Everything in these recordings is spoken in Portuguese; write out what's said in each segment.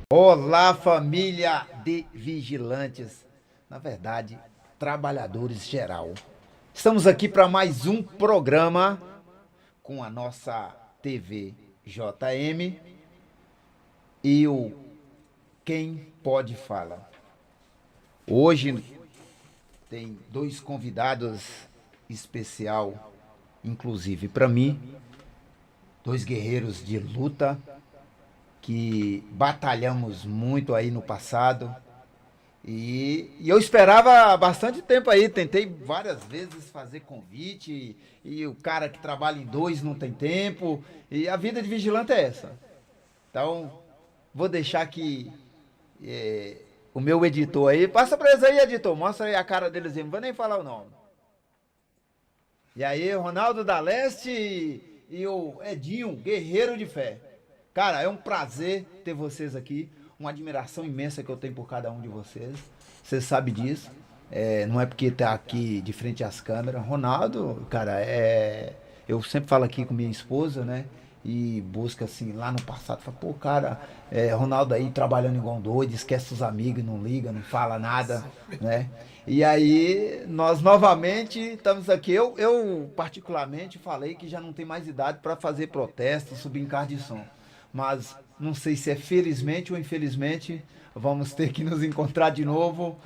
Olá, família de vigilantes, na verdade, trabalhadores geral. Estamos aqui para mais um programa com a nossa TV JM e o Quem Pode Fala. Hoje tem dois convidados especial, inclusive para mim, dois guerreiros de luta que batalhamos muito aí no passado. E eu esperava há bastante tempo aí, tentei várias vezes fazer convite, e o cara que trabalha em dois não tem tempo, e a vida de vigilante é essa. Então, vou deixar que o meu editor aí, passa pra eles aí, editor, mostra aí a cara deles aí, não vou nem falar o nome. E aí, Ronaldo da Leste e o Edinho, guerreiro de fé. Cara, é um prazer ter vocês aqui. Uma admiração imensa que eu tenho por cada um de vocês. Você sabe disso. Não é porque tá aqui de frente às câmeras. Ronaldo, cara, eu sempre falo aqui com minha esposa, né? E busca assim, lá no passado, fala, pô, cara, Ronaldo aí trabalhando igual um doido, esquece os amigos, não liga, não fala nada, né? E aí, nós novamente estamos aqui. Eu particularmente falei que já não tem mais idade para fazer protesto, subir em carro de som. Mas não sei se é felizmente ou infelizmente, vamos ter que nos encontrar de novo,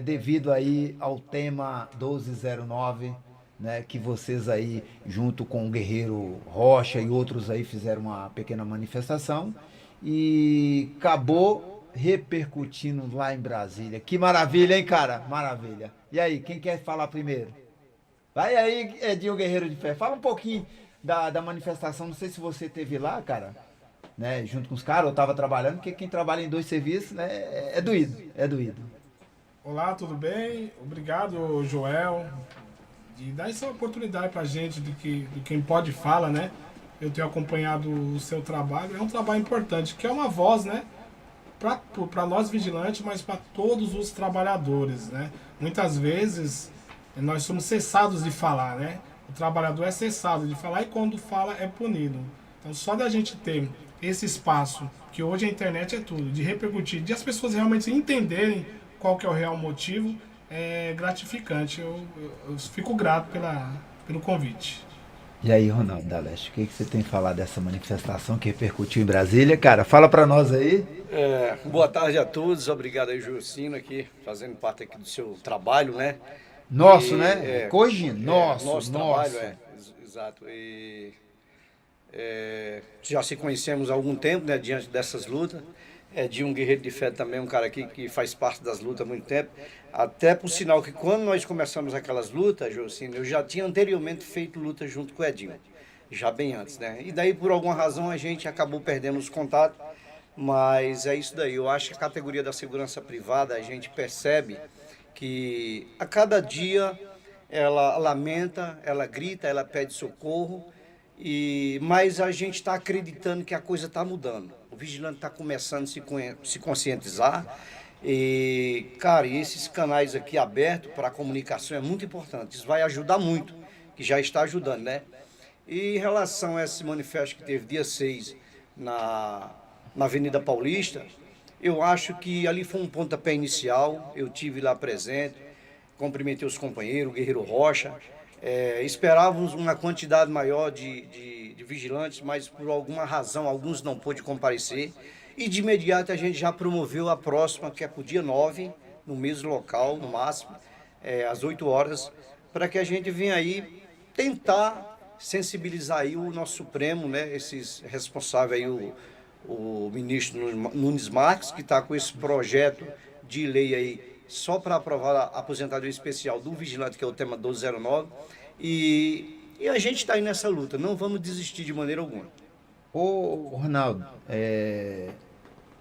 devido aí ao tema 1209, né, que vocês aí, junto com o Guerreiro Rocha e outros aí, fizeram uma pequena manifestação e acabou repercutindo lá em Brasília. Que maravilha, hein, cara? Maravilha. E aí, quem quer falar primeiro? Vai aí, Edinho Guerreiro de Fé. Fala um pouquinho da manifestação. Não sei se você teve lá, cara, né, junto com os caras, eu tava trabalhando, porque quem trabalha em dois serviços, né, é doído, é doído. Olá, tudo bem? Obrigado, Joel, de dar essa oportunidade pra gente do quem pode fala, né? Eu tenho acompanhado o seu trabalho, é um trabalho importante, que é uma voz, né? Para nós vigilantes, mas para todos os trabalhadores, né? Muitas vezes nós somos cessados de falar, né? O trabalhador é cessado de falar e quando fala é punido. Então só da gente ter esse espaço, que hoje a internet é tudo, de repercutir, de as pessoas realmente entenderem qual que é o real motivo, é gratificante. Eu fico grato pelo convite. E aí, Ronaldo da Leste, o que você tem falado dessa manifestação que repercutiu em Brasília? Cara, fala pra nós aí. Boa tarde a todos, obrigado aí, Jurcino, aqui, fazendo parte aqui do seu trabalho, né? Nosso, E né? Corrigindo, nosso, nosso trabalho, nosso. exato. Já se conhecemos há algum tempo, né, diante dessas lutas. De um guerreiro de fé também, um cara aqui que faz parte das lutas há muito tempo. Até por sinal que quando nós começamos aquelas lutas, Jurcino, eu já tinha anteriormente feito luta junto com o Edinho, já bem antes, né? E daí, por alguma razão, a gente acabou perdendo os contatos. Mas é isso daí. Eu acho que a categoria da segurança privada, a gente percebe que a cada dia ela lamenta, ela grita, ela pede socorro, mas a gente está acreditando que a coisa está mudando. O vigilante está começando a se conscientizar. E, cara, esses canais aqui abertos para a comunicação é muito importante. Isso vai ajudar muito, que já está ajudando, né? E em relação a esse manifesto que teve dia 6 na, na Avenida Paulista, eu acho que ali foi um pontapé inicial. Eu tive lá presente, cumprimentei os companheiros, o Guerreiro Rocha. Esperávamos uma quantidade maior de vigilantes, mas por alguma razão alguns não pôde comparecer. E de imediato a gente já promoveu a próxima, que é para o dia 9, no mesmo local, no máximo, às 8 horas, para que a gente venha aí tentar sensibilizar aí o nosso Supremo, né, esses responsáveis aí, o ministro Nunes Marques, que está com esse projeto de lei aí só para aprovar a aposentadoria especial do vigilante, que é o tema 1209, e a gente está aí nessa luta, não vamos desistir de maneira alguma. Ô, Ronaldo,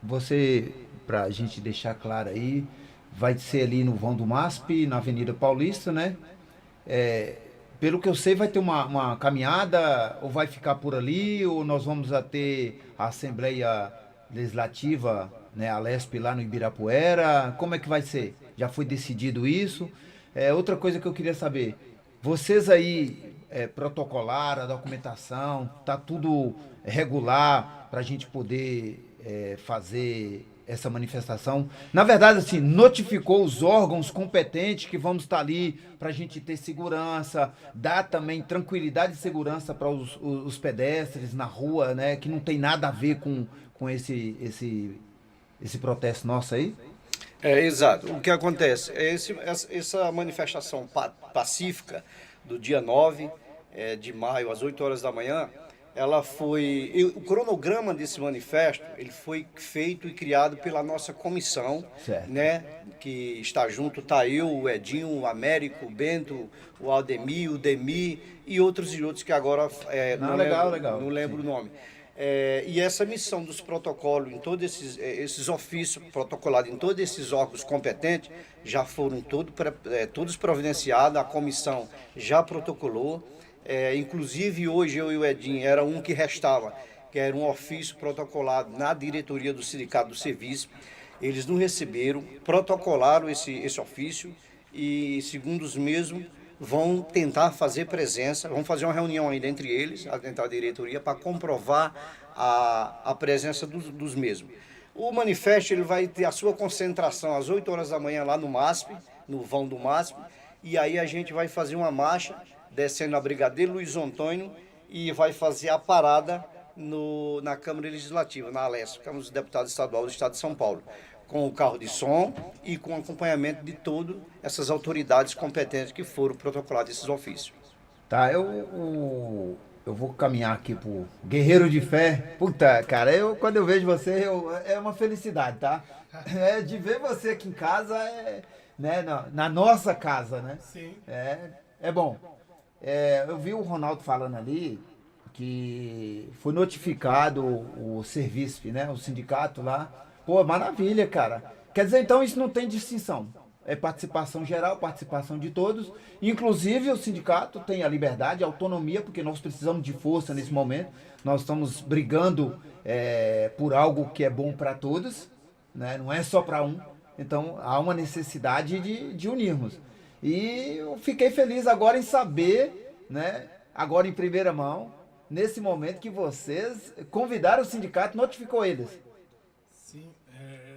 você, pra gente deixar claro aí, vai ser ali no vão do MASP, na Avenida Paulista, né? É, pelo que eu sei, vai ter uma caminhada, ou vai ficar por ali, ou nós vamos a ter a Assembleia Legislativa, né, a LESP lá no Ibirapuera. Como é que vai ser? Já foi decidido isso? Outra coisa que eu queria saber, vocês aí protocolaram a documentação, tá tudo regular para a gente poder fazer essa manifestação. Na verdade, assim, notificou os órgãos competentes que vamos estar ali para a gente ter segurança, dar também tranquilidade e segurança para os pedestres na rua, né? Que não tem nada a ver com esse protesto nosso aí. Exato. O que acontece? Essa manifestação pacífica do dia 9 de maio, às 8 horas da manhã, ela foi... O cronograma desse manifesto, ele foi feito e criado pela nossa comissão, Certo. né? Que está junto, tá eu, o Edinho, o Américo, o Bento, o Aldemir, o Demi e outros que agora Legal. não lembro o nome. E essa missão dos protocolos em todos esses ofícios protocolados em todos esses órgãos competentes já foram todos providenciados, a comissão já protocolou. Inclusive hoje eu e o Edinho era um que restava, que era um ofício protocolado na diretoria do Sindicato do Serviço. Eles não receberam, protocolaram esse ofício e, segundo os mesmos, vão tentar fazer presença, vão fazer uma reunião ainda entre eles, dentro da diretoria, para comprovar a presença dos mesmos. O manifesto ele vai ter a sua concentração às 8 horas da manhã lá no MASP, no vão do MASP, e aí a gente vai fazer uma marcha descendo a Brigadeiro Luiz Antônio e vai fazer a parada na Câmara Legislativa, na Alessa, Câmara dos Deputados Estadual do Estado de São Paulo, com o carro de som e com acompanhamento de todas essas autoridades competentes que foram protocoladas esses ofícios. Tá, eu vou caminhar aqui pro Guerreiro de Fé. Puta, cara, quando eu vejo você, é uma felicidade, tá? De ver você aqui em casa, né, na nossa casa, né? Sim. É bom. Eu vi o Ronaldo falando ali que foi notificado o Servisp, né? O sindicato lá. Pô, maravilha, cara. Quer dizer, então isso não tem distinção. É participação geral, participação de todos. Inclusive o sindicato tem a liberdade, a autonomia, porque nós precisamos de força nesse momento. Nós estamos brigando por algo que é bom para todos, né? Não é só para um. Então há uma necessidade de unirmos. E eu fiquei feliz agora em saber, né? Agora em primeira mão, nesse momento que vocês convidaram o sindicato, notificou eles.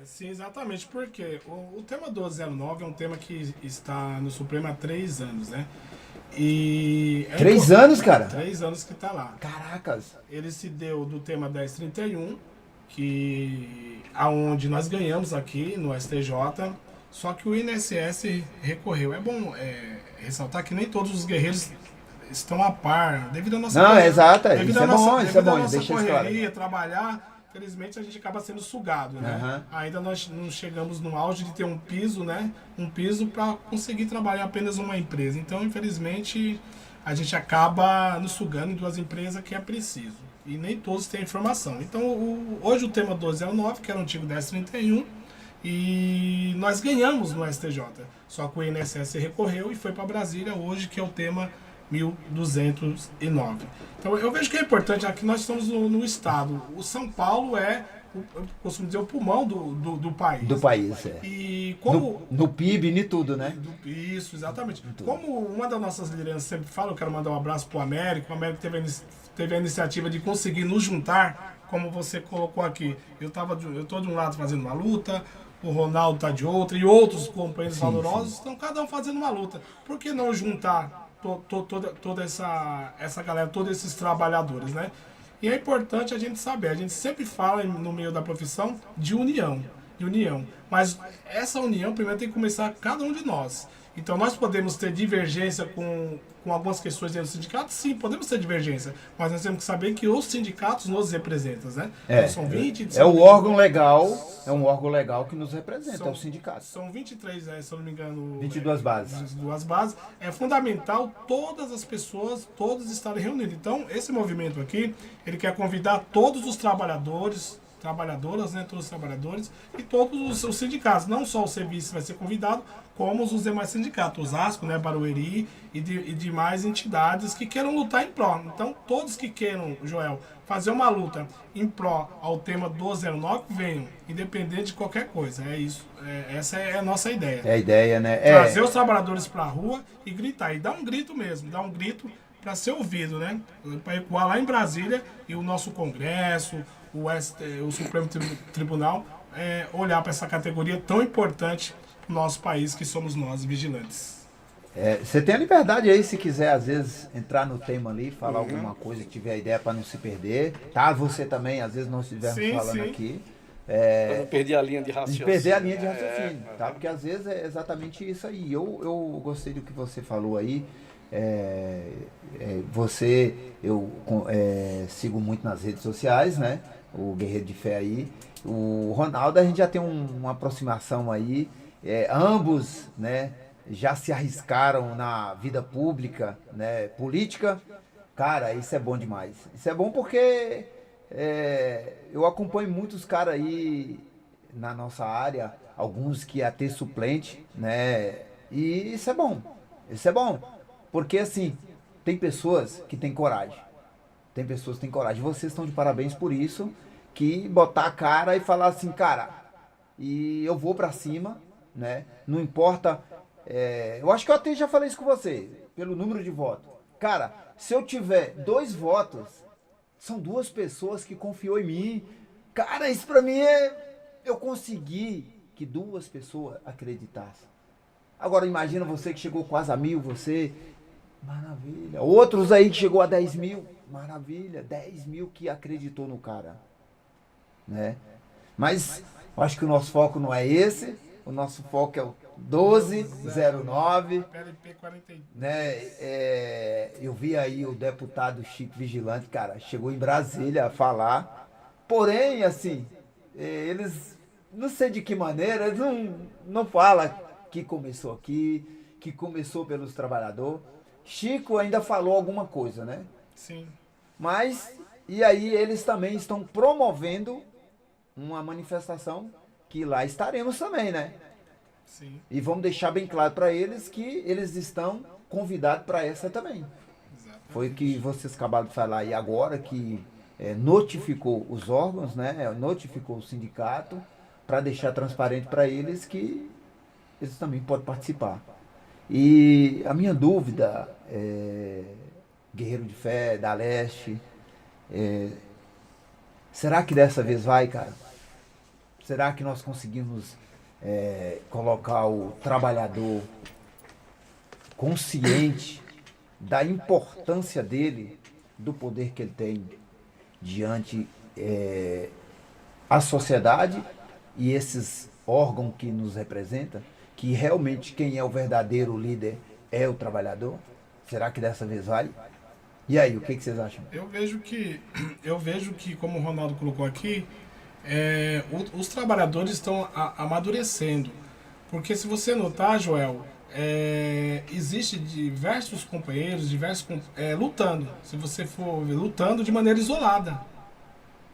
Sim, exatamente, porque o tema 1209 é um tema que está no Supremo há 3 anos, né? E 3 anos, cara? 3 anos que está lá. Caracas! Ele se deu do tema 1031, aonde nós ganhamos aqui no STJ, só que o INSS recorreu. É bom ressaltar que nem todos os guerreiros estão a par, devido à nossa correria. Exato, devido isso à é nossa, bom, isso é bom, nossa deixa correria, claro. Trabalhar. Infelizmente a gente acaba sendo sugado, né? Ainda nós não chegamos no auge de ter um piso, né? Um piso para conseguir trabalhar apenas uma empresa. Então, infelizmente, a gente acaba nos sugando em 2 empresas que é preciso. E nem todos têm informação. Então, hoje o tema 1209, que era o antigo 1031, e nós ganhamos no STJ. Só que o INSS recorreu e foi para Brasília hoje, que é o tema 1209. Então eu vejo que é importante, aqui nós estamos no estado. O São Paulo eu costumo dizer, o pulmão do país. Do país, E como... No PIB, em tudo, né? Isso, exatamente. Como uma das nossas lideranças sempre fala, eu quero mandar um abraço pro Américo. O Américo teve a iniciativa de conseguir nos juntar, como você colocou aqui. Eu tô de um lado fazendo uma luta, o Ronaldo tá de outro, e outros companheiros valorosos estão cada um fazendo uma luta. Por que não juntar toda essa galera, todos esses trabalhadores, né? E é importante a gente saber, a gente sempre fala no meio da profissão de união, mas essa união primeiro tem que começar cada um de nós. Então nós podemos ter divergência com algumas questões dentro do sindicato, sim, podemos ter divergência, mas nós temos que saber que os sindicatos nos representam, né? Então, são 20... É um órgão legal que nos representa, é o sindicato. São 23, se eu não me engano... 22 bases. 22 bases. É fundamental todas as pessoas, todos estarem reunidos. Então, esse movimento aqui, ele quer convidar todos os trabalhadoras, né, todos os trabalhadores e todos os sindicatos, não só o serviço vai ser convidado, como os demais sindicatos, Osasco, né, Barueri e demais entidades que queiram lutar em pró. Então, todos que queiram, Joel, fazer uma luta em pró ao tema 1209, venham, independente de qualquer coisa. É isso. Essa é a nossa ideia. É a ideia, né? Trazer os trabalhadores para a rua e gritar. E dar um grito mesmo, dar um grito para ser ouvido, né? Para ecoar lá em Brasília e o nosso Congresso, o Supremo Tribunal olhar para essa categoria tão importante no nosso país, que somos nós, vigilantes. Você tem a liberdade aí, se quiser, às vezes, entrar no tema ali, falar alguma coisa, que tiver ideia para não se perder. Tá, você também, às vezes, nós estivermos falando aqui. Pra não perder a linha de raciocínio. Perder a linha de raciocínio, tá? Porque às vezes é exatamente isso aí. Eu gostei do que você falou aí. Sigo muito nas redes sociais, né? O Guerreiro de Fé aí. O Ronaldo, a gente já tem uma aproximação aí. Ambos, né? Já se arriscaram na vida pública, né? Política. Cara, isso é bom demais. Isso é bom porque eu acompanho muitos caras aí na nossa área, alguns que ia ter suplente, né? E isso é bom. Isso é bom. Porque assim, tem pessoas que têm coragem. Tem pessoas que têm coragem. Vocês estão de parabéns por isso, que botar a cara e falar assim, cara, e eu vou pra cima, né? Não importa. Eu acho que eu até já falei isso com você, pelo número de votos. Cara, se eu tiver 2 votos, são 2 pessoas que confiou em mim. Cara, isso pra mim eu consegui que 2 pessoas acreditassem. Agora imagina você que chegou quase a 1.000, você. Maravilha. Outros aí que chegou a 10.000. Maravilha. 10.000 que acreditou no cara. Né? Mas eu acho que o nosso foco não é esse. O nosso foco é o 1209. PLP 41. Né? Eu vi aí o deputado Chico Vigilante, cara, chegou em Brasília a falar. Porém, assim, eles, não sei de que maneira, eles não falam que começou aqui, que começou pelos trabalhadores. Chico ainda falou alguma coisa, né? Sim. Mas, e aí eles também estão promovendo uma manifestação que lá estaremos também, né? Sim. E vamos deixar bem claro para eles que eles estão convidados para essa também. Exatamente. Foi o que vocês acabaram de falar aí agora, que notificou os órgãos, né? Notificou o sindicato, para deixar transparente para eles que eles também podem participar. E a minha dúvida, Guerreiro de Fé, da Leste, será que dessa vez vai, cara? Será que nós conseguimos colocar o trabalhador consciente da importância dele, do poder que ele tem diante a sociedade e esses órgãos que nos representam, que realmente quem é o verdadeiro líder é o trabalhador? Será que dessa vez vai? E aí, o que vocês acham? Eu vejo que, como o Ronaldo colocou aqui, os trabalhadores estão amadurecendo. Porque se você notar, Joel, existe diversos companheiros, lutando. Se você for ver, lutando de maneira isolada.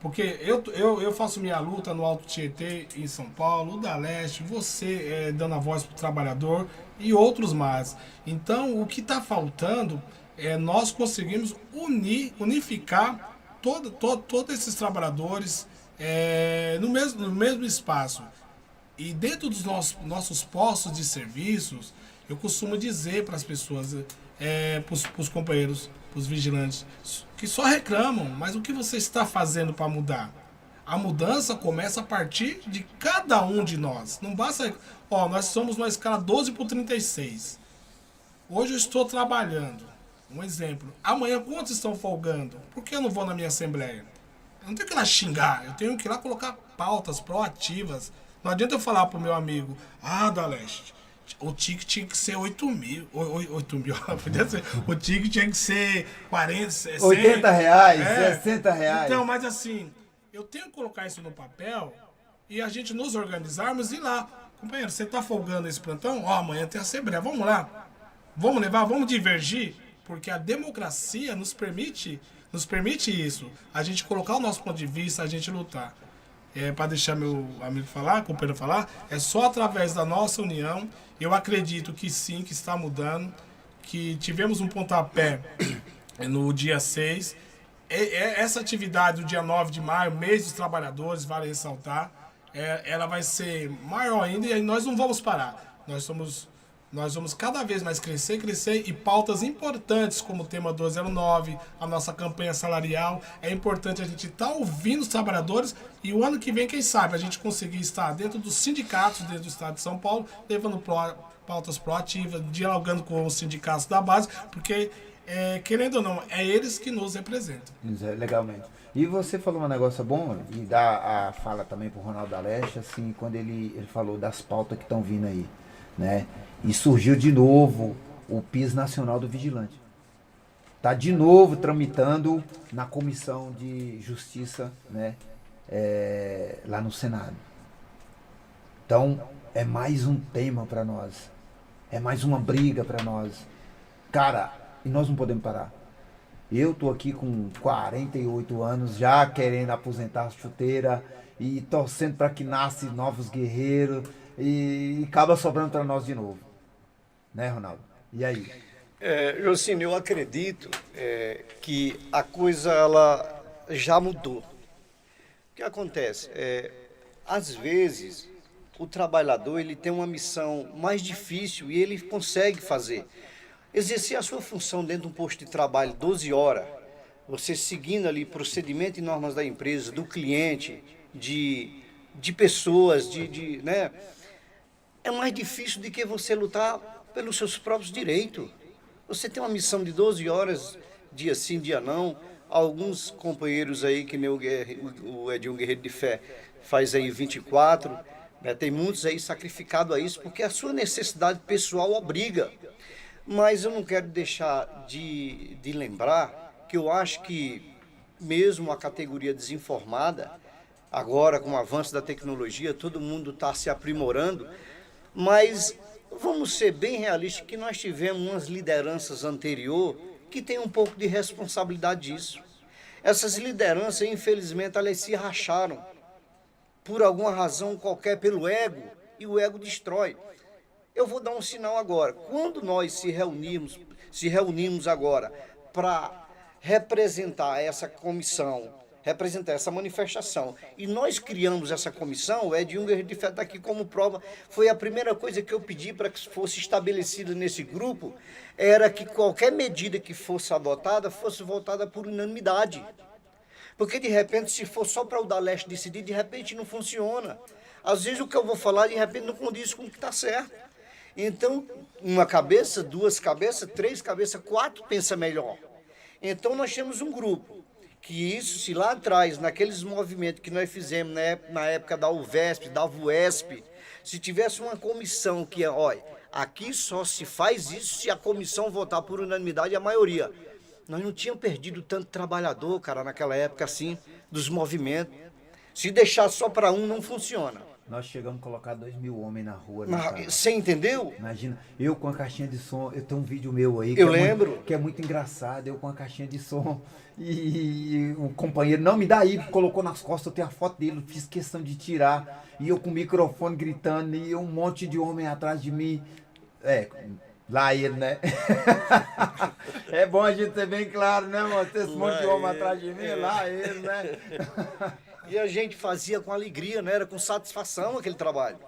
Porque eu faço minha luta no Alto Tietê, em São Paulo, o da Leste, você dando a voz para o trabalhador e outros mais. Então, o que está faltando é nós conseguirmos unificar todos esses trabalhadores no mesmo espaço. E dentro dos nossos postos de serviços, eu costumo dizer para as pessoas, para os companheiros, para os vigilantes, que só reclamam, mas o que você está fazendo para mudar? A mudança começa a partir de cada um de nós. Não basta... nós somos uma escala 12/36. Hoje eu estou trabalhando. Um exemplo. Amanhã quantos estão folgando? Por que eu não vou na minha assembleia? Eu não tenho que ir lá xingar. Eu tenho que ir lá colocar pautas proativas. Não adianta eu falar pro meu amigo, da Leste, o ticket tinha que ser 8.000. 8.000, podia ser. O ticket tinha que ser 40, 60. R$80, R$60. Então, mas assim, eu tenho que colocar isso no papel e a gente nos organizarmos e ir lá. Companheiro, você tá folgando esse plantão? Amanhã tem assembleia, vamos lá. Vamos levar, vamos divergir, porque a democracia nos permite isso. A gente colocar o nosso ponto de vista, a gente lutar. Para deixar meu amigo falar, companheiro falar, é só através da nossa união. Eu acredito que sim, que está mudando, que tivemos um pontapé no dia 6. Essa atividade do dia 9 de maio, mês dos trabalhadores, vale ressaltar, ela vai ser maior ainda e nós não vamos parar. nós vamos cada vez mais crescer, e pautas importantes como o tema 209, a nossa campanha salarial. É importante a gente estar ouvindo os trabalhadores e o ano que vem, quem sabe, a gente conseguir estar dentro dos sindicatos, dentro do estado de São Paulo, levando pautas proativas, dialogando com os sindicatos da base, porque, querendo ou não, é eles que nos representam. Legalmente. E você falou um negócio bom, e dá a fala também pro Ronaldo Aleste, assim, quando ele falou das pautas que estão vindo aí, né? E surgiu de novo o PIS Nacional do Vigilante. Tá de novo tramitando na Comissão de Justiça, né? Lá no Senado. Então, é mais um tema para nós. É mais uma briga para nós. Cara, e nós não podemos parar. Eu tô aqui com 48 anos, já querendo aposentar a chuteira e torcendo para que nasce novos guerreiros e acaba sobrando para nós de novo. Né, Ronaldo? E aí? Josino, eu acredito que a coisa ela já mudou. O que acontece? Às vezes, o trabalhador ele tem uma missão mais difícil e ele consegue fazer. Exercer a sua função dentro de um posto de trabalho 12 horas, você seguindo ali procedimento e normas da empresa, do cliente, de pessoas, né? É mais difícil do que você lutar pelos seus próprios direitos. Você tem uma missão de 12 horas, dia sim, dia não. Alguns companheiros aí, que nem o Edinho Guerreiro de Fé, faz aí 24, né? Tem muitos aí sacrificados a isso, porque a sua necessidade pessoal obriga. Mas eu não quero deixar de lembrar que eu acho que mesmo a categoria desinformada, agora com o avanço da tecnologia, todo mundo está se aprimorando, mas vamos ser bem realistas que nós tivemos umas lideranças anteriores que têm um pouco de responsabilidade disso. Essas lideranças, infelizmente, elas se racharam por alguma razão qualquer pelo ego, e o ego destrói. Eu vou dar um sinal agora. Quando nós se reunimos agora para representar essa comissão, representar essa manifestação, e nós criamos essa comissão, o Edinho Guerreiro de Fé está aqui como prova, foi a primeira coisa que eu pedi para que fosse estabelecida nesse grupo, era que qualquer medida que fosse adotada, fosse votada por unanimidade. Porque, de repente, se for só para o da Leste decidir, de repente não funciona. Às vezes o que eu vou falar, de repente, não condiz com o que está certo. Então, uma cabeça, duas cabeças, três cabeças, quatro pensa melhor. Então, nós temos um grupo, que isso, se lá atrás, naqueles movimentos que nós fizemos na época da UVESP, da VUESP, se tivesse uma comissão que, olha, aqui só se faz isso se a comissão votar por unanimidade a maioria. Nós não tínhamos perdido tanto trabalhador, cara, naquela época assim, dos movimentos. Se deixar só para um, não funciona. Nós chegamos a colocar 2.000 homens na rua. Mas, você entendeu? Imagina, eu com a caixinha de som, eu tenho um vídeo meu aí. Eu lembro. Que é muito engraçado, eu com a caixinha de som e um companheiro, não, me dá aí, colocou nas costas, eu tenho a foto dele, fiz questão de tirar, e eu com o microfone gritando, e um monte de homem atrás de mim. Lá ele, né? É bom a gente ser bem claro, né, mano? Tem esse monte de homem atrás de mim, lá ele, né? E a gente fazia com alegria, né? Era com satisfação aquele trabalho.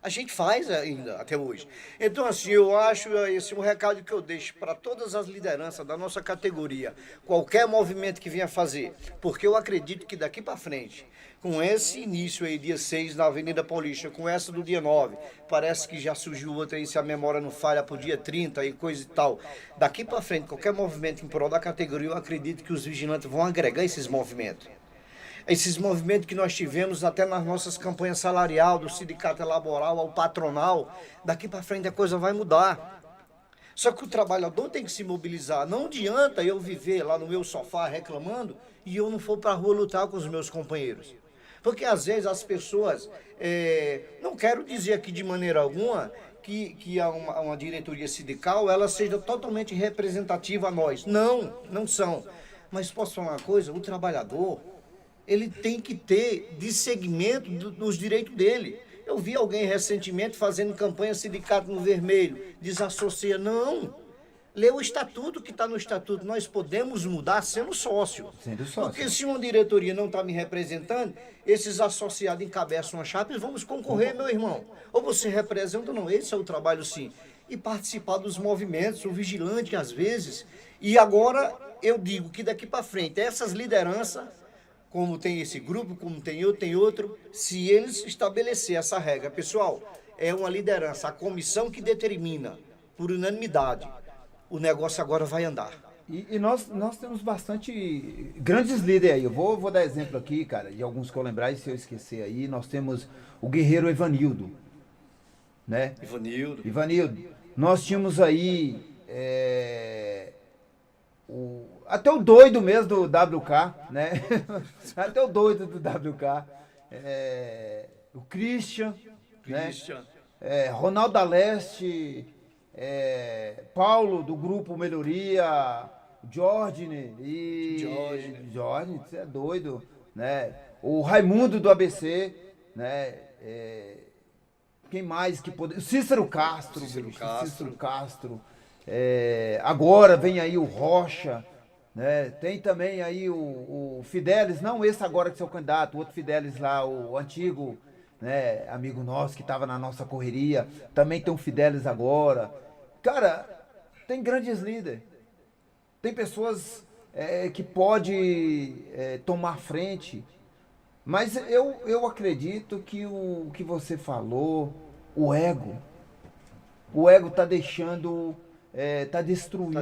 A gente faz ainda, até hoje. Então, assim, eu acho esse um recado que eu deixo para todas as lideranças da nossa categoria, qualquer movimento que venha fazer, porque eu acredito que daqui para frente, com esse início aí, dia 6, na Avenida Paulista, com essa do dia 9, parece que já surgiu outra aí, se a memória não falha, pro dia 30 e coisa e tal. Daqui para frente, qualquer movimento em prol da categoria, eu acredito que os vigilantes vão agregar esses movimentos. Esses movimentos que nós tivemos até nas nossas campanhas salarial, do sindicato laboral ao patronal, daqui para frente a coisa vai mudar. Só que o trabalhador tem que se mobilizar. Não adianta eu viver lá no meu sofá reclamando e eu não for para a rua lutar com os meus companheiros. Porque às vezes as pessoas, não quero dizer aqui de maneira alguma que uma diretoria sindical ela seja totalmente representativa a nós. Não, não são. Mas posso falar uma coisa? O trabalhador, ele tem que ter dissegmento dos direitos dele. Eu vi alguém recentemente fazendo campanha sindicato no vermelho, desassocia. Não, lê o estatuto que está no estatuto. Nós podemos mudar sendo sócio. Sendo sócio. Porque se uma diretoria não está me representando, esses associados encabeçam uma chapa e vamos concorrer, meu irmão. Ou você representa ou não. Esse é o trabalho, sim. e participar dos movimentos, o vigilante às vezes. E agora eu digo que daqui para frente, essas lideranças, como tem esse grupo, como tem outro, se eles estabelecer essa regra, pessoal, é uma liderança, a comissão que determina, por unanimidade, o negócio agora vai andar. E nós temos bastante grandes líderes aí. Eu vou dar exemplo aqui, cara, de alguns que eu lembrar, e se eu esquecer aí, nós temos o guerreiro Evanildo, né? Ivanildo. Nós tínhamos aí até o doido mesmo do WK, né? Até o doido do WK. O Christian. Né? Ronaldo da Leste, Paulo do grupo Melhoria, Jorge, você é doido, né? O Raimundo do ABC, né? Quem mais que poderia? Cícero Castro. Agora vem aí o Rocha, né? Tem também aí o Fidelis, não esse agora que é o candidato, o outro Fidelis lá, o antigo, né, amigo nosso que estava na nossa correria. Também tem o Fidelis agora. Cara, tem grandes líderes. Tem pessoas que podem tomar frente. Mas eu acredito que o que você falou, o ego está deixando, está destruindo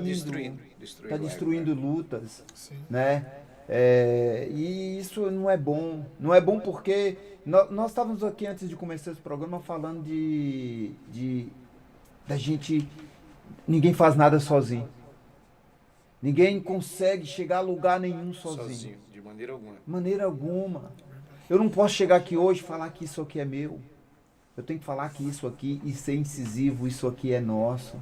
lutas, Sim. né? E isso não é bom. Não é bom porque nós estávamos aqui antes de começar esse programa falando da gente. Ninguém faz nada sozinho. Ninguém consegue chegar a lugar nenhum sozinho. De maneira alguma. Maneira alguma. Eu não posso chegar aqui hoje e falar que isso aqui é meu. Eu tenho que falar que isso aqui, e ser incisivo, isso aqui é nosso.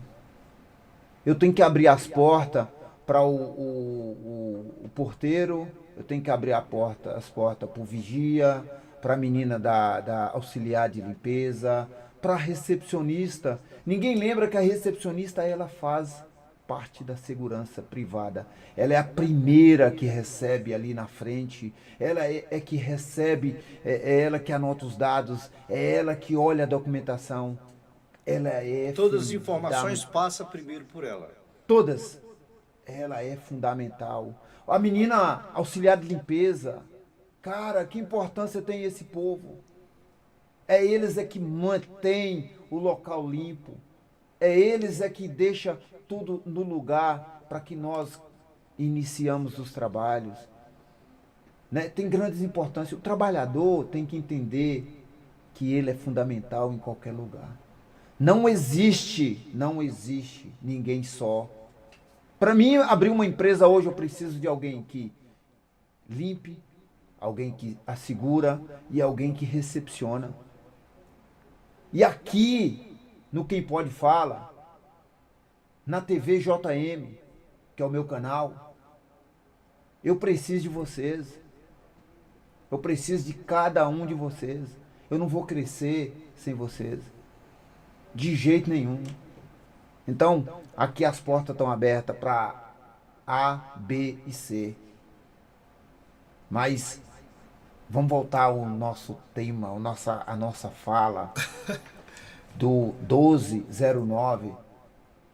Eu tenho que abrir as portas para o porteiro, eu tenho que abrir as portas para o vigia, para a menina da auxiliar de limpeza, para a recepcionista. Ninguém lembra que a recepcionista ela faz parte da segurança privada. Ela é a primeira que recebe ali na frente, ela é que recebe, é ela que anota os dados, é ela que olha a documentação. Ela é Todas as informações passam primeiro por ela. Todas. Ela é fundamental. A menina auxiliar de limpeza, cara, que importância tem esse povo? Eles que mantém o local limpo. Eles que deixa tudo no lugar para que nós iniciamos os trabalhos. Né? Tem grandes importâncias. O trabalhador tem que entender que ele é fundamental em qualquer lugar. Não existe ninguém só. Para mim, abrir uma empresa hoje, eu preciso de alguém que limpe, alguém que assegura e alguém que recepciona. E aqui, no Quem Pode Fala, na TV JM, que é o meu canal, eu preciso de vocês. Eu preciso de cada um de vocês. Eu não vou crescer sem vocês. De jeito nenhum. Então, aqui as portas estão abertas para A, B e C. Mas vamos voltar ao nosso tema, a nossa fala do 1209.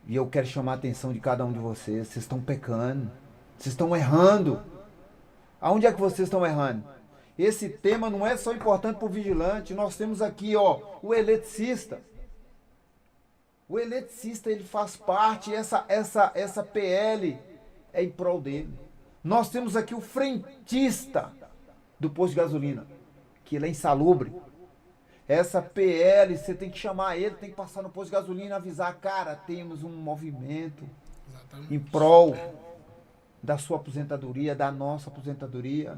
E eu quero chamar a atenção de cada um de vocês. Vocês estão pecando. Vocês estão errando. Aonde é que vocês estão errando? Esse tema não é só importante para o vigilante. Nós temos aqui, o eletricista. O eletricista, ele faz parte, essa PL é em prol dele. Nós temos aqui o frentista do posto de gasolina, que ele é insalubre. Essa PL, você tem que chamar ele, tem que passar no posto de gasolina e avisar, cara, temos um movimento em prol da sua aposentadoria, da nossa aposentadoria.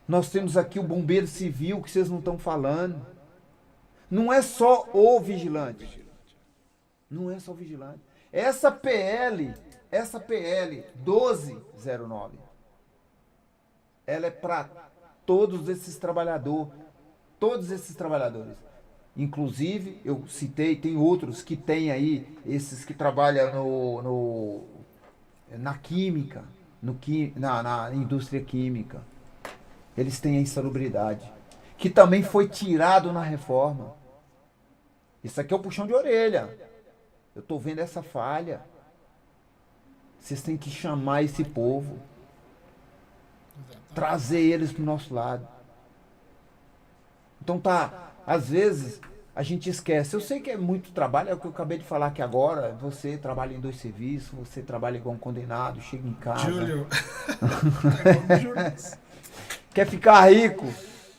Nós temos aqui o bombeiro civil, que vocês não estão falando. Não é só o vigilante. Não é só o vigilante. Essa PL 1209, ela é para todos esses trabalhadores. Inclusive, eu citei, tem outros que tem aí, esses que trabalham na química, na indústria química. Eles têm a insalubridade, que também foi tirado na reforma. Isso aqui é o puxão de orelha. eu tô vendo essa falha. Vocês têm que chamar esse povo, trazer eles pro nosso lado. Então tá, às vezes a gente esquece. Eu sei que é muito trabalho, é o que eu acabei de falar aqui agora. Você trabalha em 2 serviços, você trabalha igual um condenado, chega em casa. Júlio. Quer ficar rico,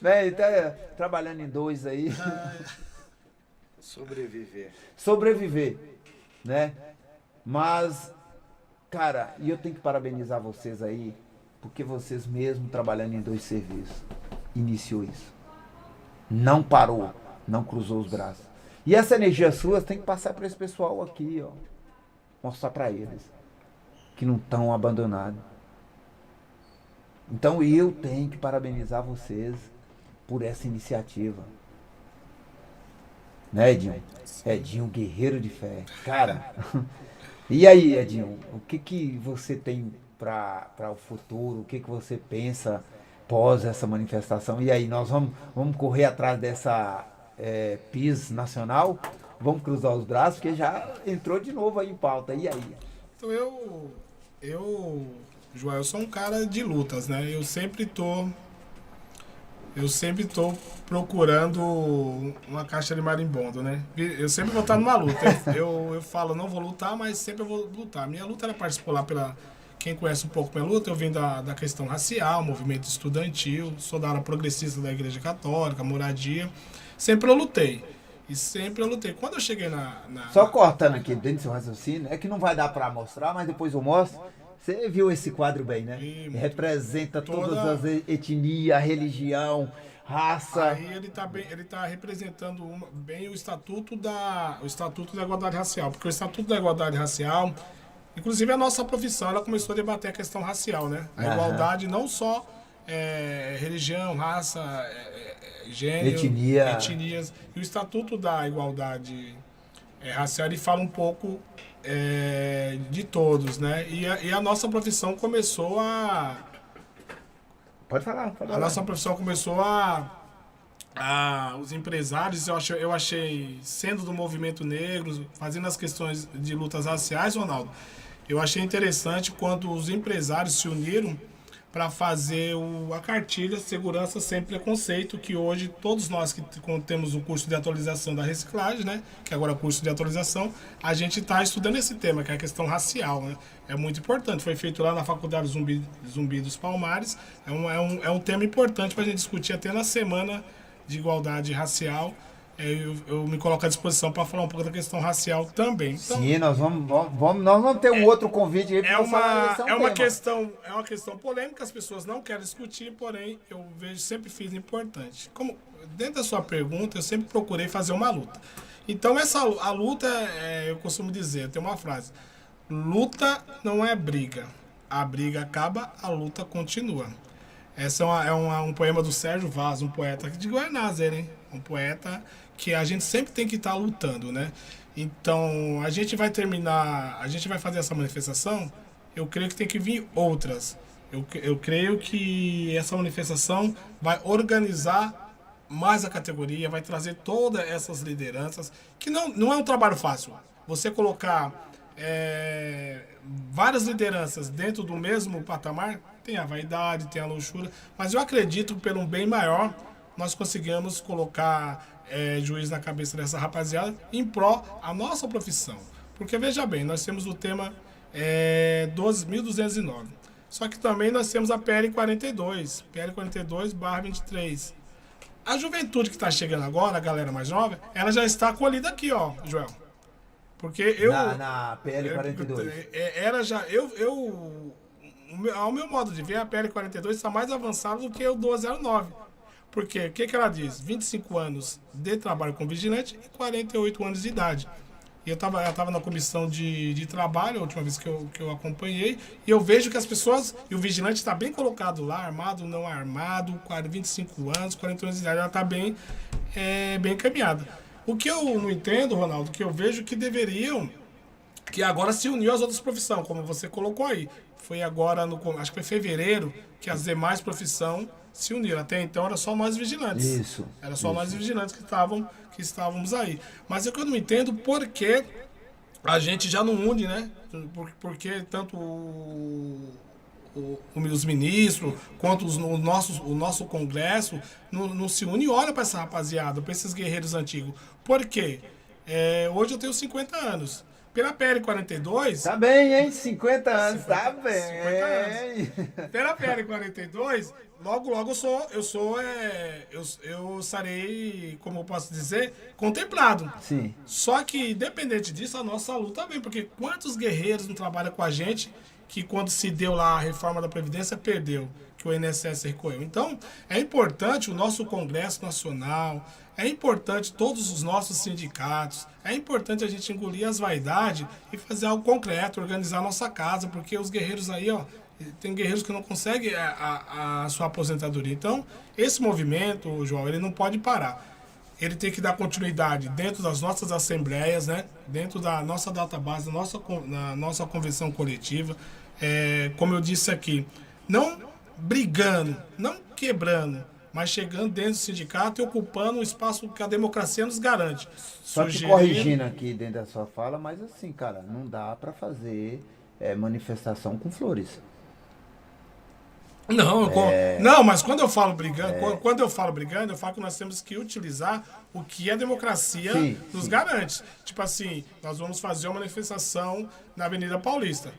né? E tá trabalhando em 2 aí. Sobreviver, né? Mas, cara, e eu tenho que parabenizar vocês aí, porque vocês mesmo trabalhando em 2 serviços, iniciou isso. Não parou, não cruzou os braços. E essa energia sua tem que passar para esse pessoal aqui, ó. Mostrar para eles que não estão abandonados. Então eu tenho que parabenizar vocês por essa iniciativa. Né, Edinho? Edinho, guerreiro de fé. Cara, e aí, Edinho, o que você tem para o futuro? O que você pensa pós essa manifestação? E aí, nós vamos correr atrás dessa PIS nacional? Vamos cruzar os braços, porque já entrou de novo aí em pauta. E aí? Então Joel, eu sou um cara de lutas, né? Eu sempre tô procurando uma caixa de marimbondo, né? Eu sempre vou estar numa luta. Eu falo, não vou lutar, mas sempre eu vou lutar. Minha luta era particular pela... Quem conhece um pouco minha luta, eu vim da questão racial, movimento estudantil, sou da área progressista da Igreja Católica, moradia. Sempre eu lutei. E sempre eu lutei. Quando eu cheguei Só cortando aqui dentro do seu raciocínio, é que não vai dar para mostrar, mas depois eu mostro. Você viu esse quadro bem, né? Representa todas as etnias, religião, raça. Aí ele tá representando bem o Estatuto da Igualdade Racial. Porque o Estatuto da Igualdade Racial, inclusive a nossa profissão, ela começou a debater a questão racial, né? A igualdade não só religião, raça, gênero, etnias. E o Estatuto da Igualdade Racial, ele fala um pouco de todos, né? E a nossa profissão começou a... Pode falar. A nossa profissão começou os empresários, eu achei, sendo do movimento negro, fazendo as questões de lutas raciais, Ronaldo, eu achei interessante quando os empresários se uniram para fazer a cartilha Segurança Sem Preconceito, que hoje todos nós que temos o curso de atualização da reciclagem, né, que agora é o curso de atualização, a gente está estudando esse tema, que é a questão racial, né? É muito importante, foi feito lá na Faculdade Zumbi dos Palmares, é um tema importante para a gente discutir até na Semana de Igualdade Racial. Eu me coloco à disposição para falar um pouco da questão racial também. Então, sim, nós vamos ter um outro convite aí para é uma questão polêmica, as pessoas não querem discutir, porém eu sempre fiz importante. Como dentro da sua pergunta, eu sempre procurei fazer uma luta. Então a luta, eu costumo dizer, tem uma frase: luta não é briga, a briga acaba, a luta continua. Essa é um poema do Sérgio Vaz, um poeta de Guaianazes, hein? Um poeta que a gente sempre tem que estar lutando, né? Então, a gente vai fazer essa manifestação, eu creio que tem que vir outras. Eu creio que essa manifestação vai organizar mais a categoria, vai trazer todas essas lideranças, que não é um trabalho fácil. Você colocar várias lideranças dentro do mesmo patamar, tem a vaidade, tem a luxúria, mas eu acredito que pelo bem maior nós conseguimos colocar juiz na cabeça dessa rapaziada em pró a nossa profissão. Porque veja bem, nós temos o tema 12.209. Só que também nós temos a PL 42, PL 42/23. A juventude que está chegando agora, a galera mais nova, ela já está acolhida aqui, ó, Joel. Porque eu... Na PL 42. Ao meu modo de ver, a PL 42 está mais avançada do que o 1209. Porque o que ela diz? 25 anos de trabalho com vigilante e 48 anos de idade. E eu estava na comissão de trabalho, a última vez que eu acompanhei, e eu vejo que as pessoas, e o vigilante está bem colocado lá, armado, não armado, 25 anos, 40 anos de idade, ela está bem encaminhada. O que eu não entendo, Ronaldo, que eu vejo que deveriam, que agora se uniu às outras profissões, como você colocou aí. Foi agora, acho que foi fevereiro, que as demais profissões se uniram. Até então era só nós vigilantes. Isso. Era só nós vigilantes que estávamos aí. Mas é que eu não entendo por que a gente já não une, né? Porque tanto os ministros quanto o nosso Congresso não se une e olha para essa rapaziada, para esses guerreiros antigos. Por quê? Hoje eu tenho 50 anos. Pela PL 42. Tá bem, hein? 50 anos, 50, tá bem. 50 anos. Pela PL 42, logo eu estarei, como eu posso dizer, contemplado. Sim. Só que, independente disso, a nossa luta vem, porque quantos guerreiros não trabalham com a gente que quando se deu lá a reforma da Previdência, perdeu, que o INSS recolheu. Então, é importante o nosso Congresso Nacional, é importante todos os nossos sindicatos, é importante a gente engolir as vaidades e fazer algo concreto, organizar a nossa casa, porque os guerreiros aí, ó, tem guerreiros que não conseguem a sua aposentadoria. Então, esse movimento, João, ele não pode parar. Ele tem que dar continuidade dentro das nossas assembleias, né? Dentro da nossa database, na nossa convenção coletiva. Como eu disse aqui, não brigando, não quebrando, mas chegando dentro do sindicato e ocupando um espaço que a democracia nos garante. Só te Sugerindo- corrigindo aqui dentro da sua fala, mas assim, cara, não dá pra fazer manifestação com flores. Não, não, mas quando eu falo brigando, quando eu falo brigando, eu falo que nós temos que utilizar o que a democracia Sim, nos sim. garante. Tipo assim, nós vamos fazer uma manifestação na Avenida Paulista.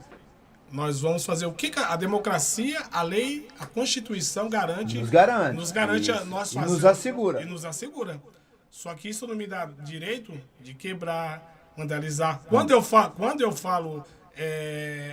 Nós vamos fazer o que a democracia, a lei, a Constituição garante. Nos garante. Nos garante Isso. nós E fazer. nos assegura. E nos assegura. Só que isso não me dá direito de quebrar, vandalizar. Quando eu falo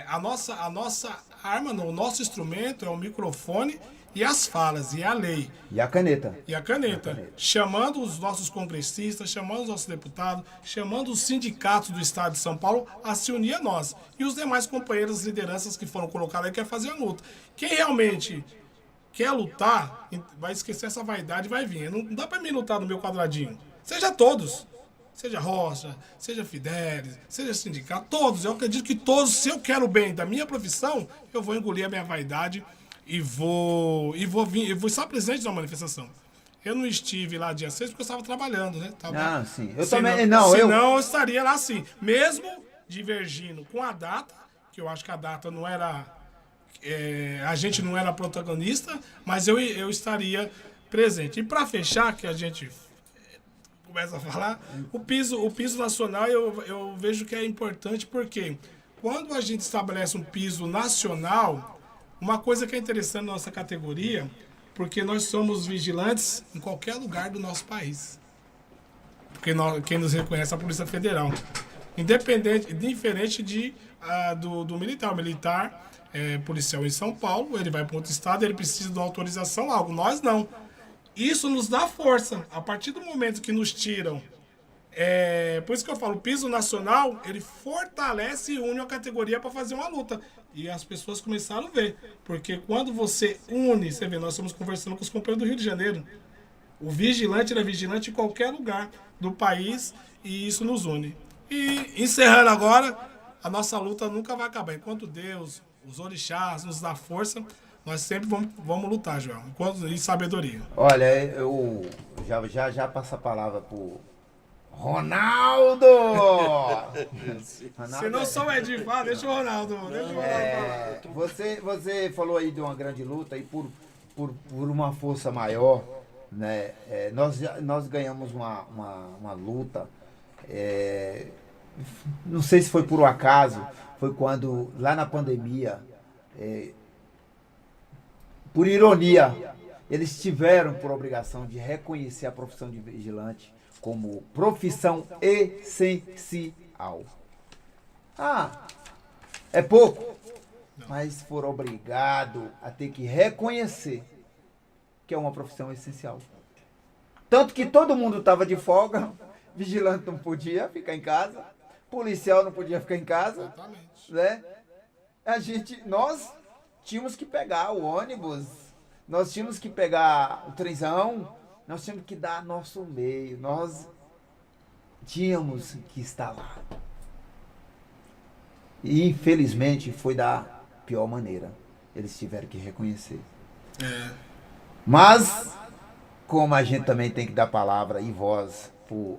a nossa arma, o nosso instrumento é o microfone e as falas, e a lei. E a caneta. E a caneta, chamando os nossos congressistas, chamando os nossos deputados, chamando os sindicatos do estado de São Paulo a se unir a nós. E os demais companheiros, lideranças que foram colocados aí, querem fazer a luta. Quem realmente quer lutar, vai esquecer essa vaidade e vai vir. Não dá pra mim lutar no meu quadradinho. Seja todos. Seja Rocha, seja Fidelis, seja sindicato, todos. Eu acredito que todos, se eu quero o bem da minha profissão, eu vou engolir a minha vaidade e vou estar presente na manifestação. Eu não estive lá dia 6 porque eu estava trabalhando, né? Ah, sim. Eu Senão- também. Não, senão eu estaria lá sim. Mesmo divergindo com a data, que eu acho que a data não era. A gente não era protagonista, mas eu estaria presente. E para fechar, que a gente começa a falar, o piso nacional eu vejo que é importante porque quando a gente estabelece um piso nacional, uma coisa que é interessante na nossa categoria, porque nós somos vigilantes em qualquer lugar do nosso país. Porque quem nos reconhece é a Polícia Federal. Diferente do militar. O militar é policial em São Paulo, ele vai para outro estado, ele precisa de uma autorização, algo. Nós não. Isso nos dá força. A partir do momento que nos tiram. Por isso que eu falo, o piso nacional, ele fortalece e une a categoria para fazer uma luta. E as pessoas começaram a ver. Porque quando você une, você vê, nós estamos conversando com os companheiros do Rio de Janeiro. O vigilante ele é vigilante em qualquer lugar do país e isso nos une. E encerrando agora, a nossa luta nunca vai acabar. Enquanto Deus, os orixás nos dá força, nós sempre vamos lutar, João. E sabedoria. Olha, eu já passo a palavra pro Ronaldo! Se não sou o Edir, deixa o Ronaldo. Falar. Você falou aí de uma grande luta e por uma força maior, né? Nós ganhamos uma luta. Não sei se foi por um acaso, foi quando lá na pandemia, por ironia, eles tiveram por obrigação de reconhecer a profissão de vigilante como profissão essencial. É pouco, mas foram obrigados a ter que reconhecer que é uma profissão essencial. Tanto que todo mundo estava de folga, vigilante não podia ficar em casa, policial não podia ficar em casa, Exatamente. né? Nós tínhamos que pegar o ônibus, nós tínhamos que pegar o trenzão, nós tínhamos que dar nosso meio, nós tínhamos que estar lá. E infelizmente foi da pior maneira. Eles tiveram que reconhecer. Mas, como a gente também tem que dar palavra e voz pro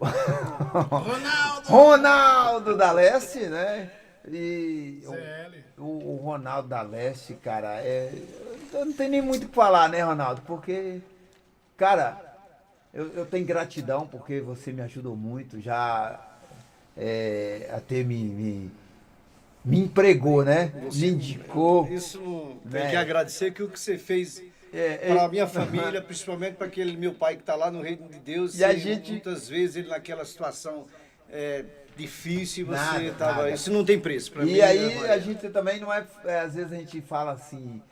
Ronaldo! Ronaldo da Leste, né? E ZL. o Ronaldo da Leste, cara, eu não tenho nem muito o que falar, né, Ronaldo? Porque, cara, eu tenho gratidão porque você me ajudou muito já até me empregou, né? Me indicou. Isso né? tem que agradecer que o que você fez É, para a minha família, principalmente para aquele meu pai que está lá no Reino de Deus. E a gente- muitas vezes ele naquela situação difícil, você Nada, estava. nada. Isso não tem preço para mim. E aí né, a gente também não às vezes a gente fala assim,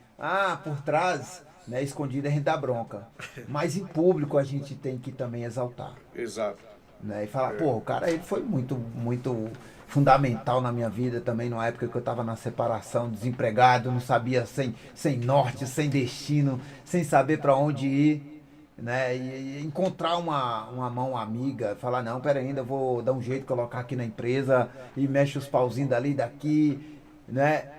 por trás, né, escondido a gente dá bronca. Mas em público a gente tem que também exaltar, Exato. né? E falar, pô, o cara ele foi muito, muito fundamental na minha vida também, numa época que eu estava na separação, desempregado, não sabia sem norte, sem destino, sem saber para onde ir, né? E encontrar uma mão amiga, falar, não, pera ainda, eu vou dar um jeito de colocar aqui na empresa e mexe os pauzinhos dali e daqui, né?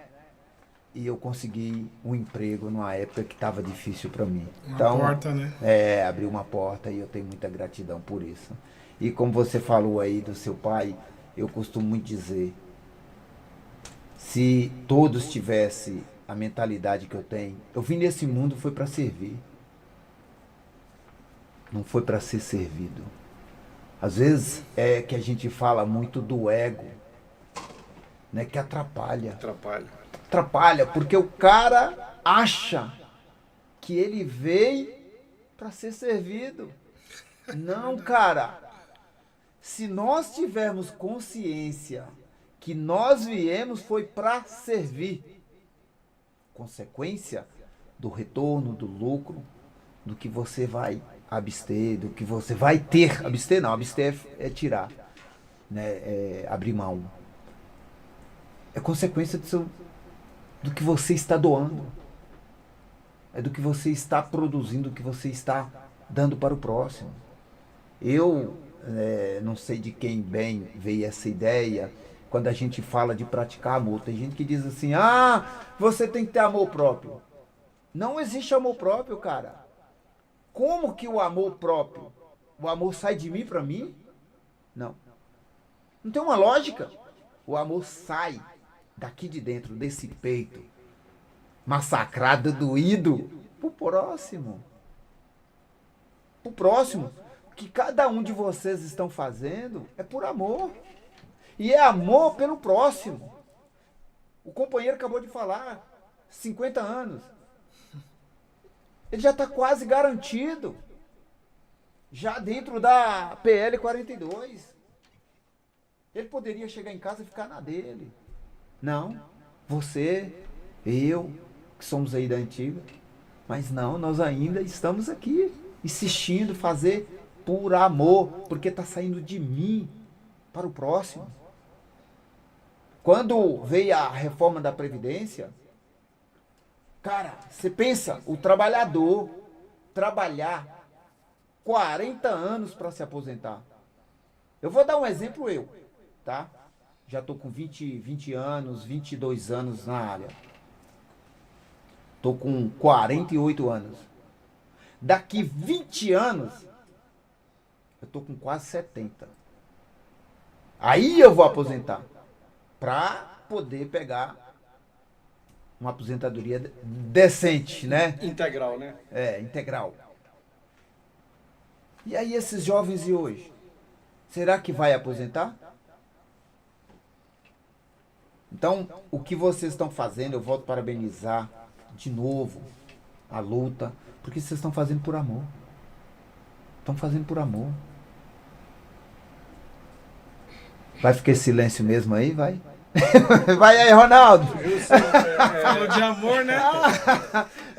E eu consegui um emprego numa época que estava difícil para mim. Uma porta, né? Abriu uma porta e eu tenho muita gratidão por isso. E como você falou aí do seu pai, eu costumo muito dizer, se todos tivessem a mentalidade que eu tenho, eu vim nesse mundo foi para servir, não foi para ser servido. Às vezes é que a gente fala muito do ego, né, que atrapalha. Atrapalha, porque o cara acha que ele veio para ser servido. Não, cara. Se nós tivermos consciência que nós viemos foi para servir, consequência do retorno, do lucro, do que você vai abster, do que você vai ter. Abster não, abster é tirar, né? É abrir mão. É consequência do que você está doando. É do que você está produzindo, do que você está dando para o próximo. Eu não sei de quem bem veio essa ideia, quando a gente fala de praticar amor. Tem gente que diz assim, você tem que ter amor próprio. Não existe amor próprio, cara. Como que o amor próprio, o amor sai de mim para mim? Não. Não tem uma lógica. O amor sai daqui de dentro, desse peito, massacrado, doído, pro próximo. Pro próximo. O que cada um de vocês estão fazendo é por amor. E é amor pelo próximo. O companheiro acabou de falar, 50 anos. Ele já está quase garantido. Já dentro da PL 42. Ele poderia chegar em casa e ficar na dele. Não. Você, eu, que somos aí da antiga. Mas não, nós ainda estamos aqui, insistindo, fazer por amor, porque está saindo de mim para o próximo. Quando veio a reforma da Previdência, cara, você pensa, o trabalhador trabalhar 40 anos para se aposentar. Eu vou dar um exemplo tá? Já estou com 20 anos, 22 anos na área. Estou com 48 anos. Daqui 20 anos, eu estou com quase 70. Aí eu vou aposentar. Para poder pegar uma aposentadoria decente, né? Integral, né? Integral. E aí esses jovens de hoje? Será que vai aposentar? Então, o que vocês estão fazendo, eu volto a parabenizar de novo a luta, porque vocês estão fazendo por amor. Estão fazendo por amor. Vai ficar silêncio mesmo aí? Vai. Vai aí, Ronaldo. Falou de amor, né?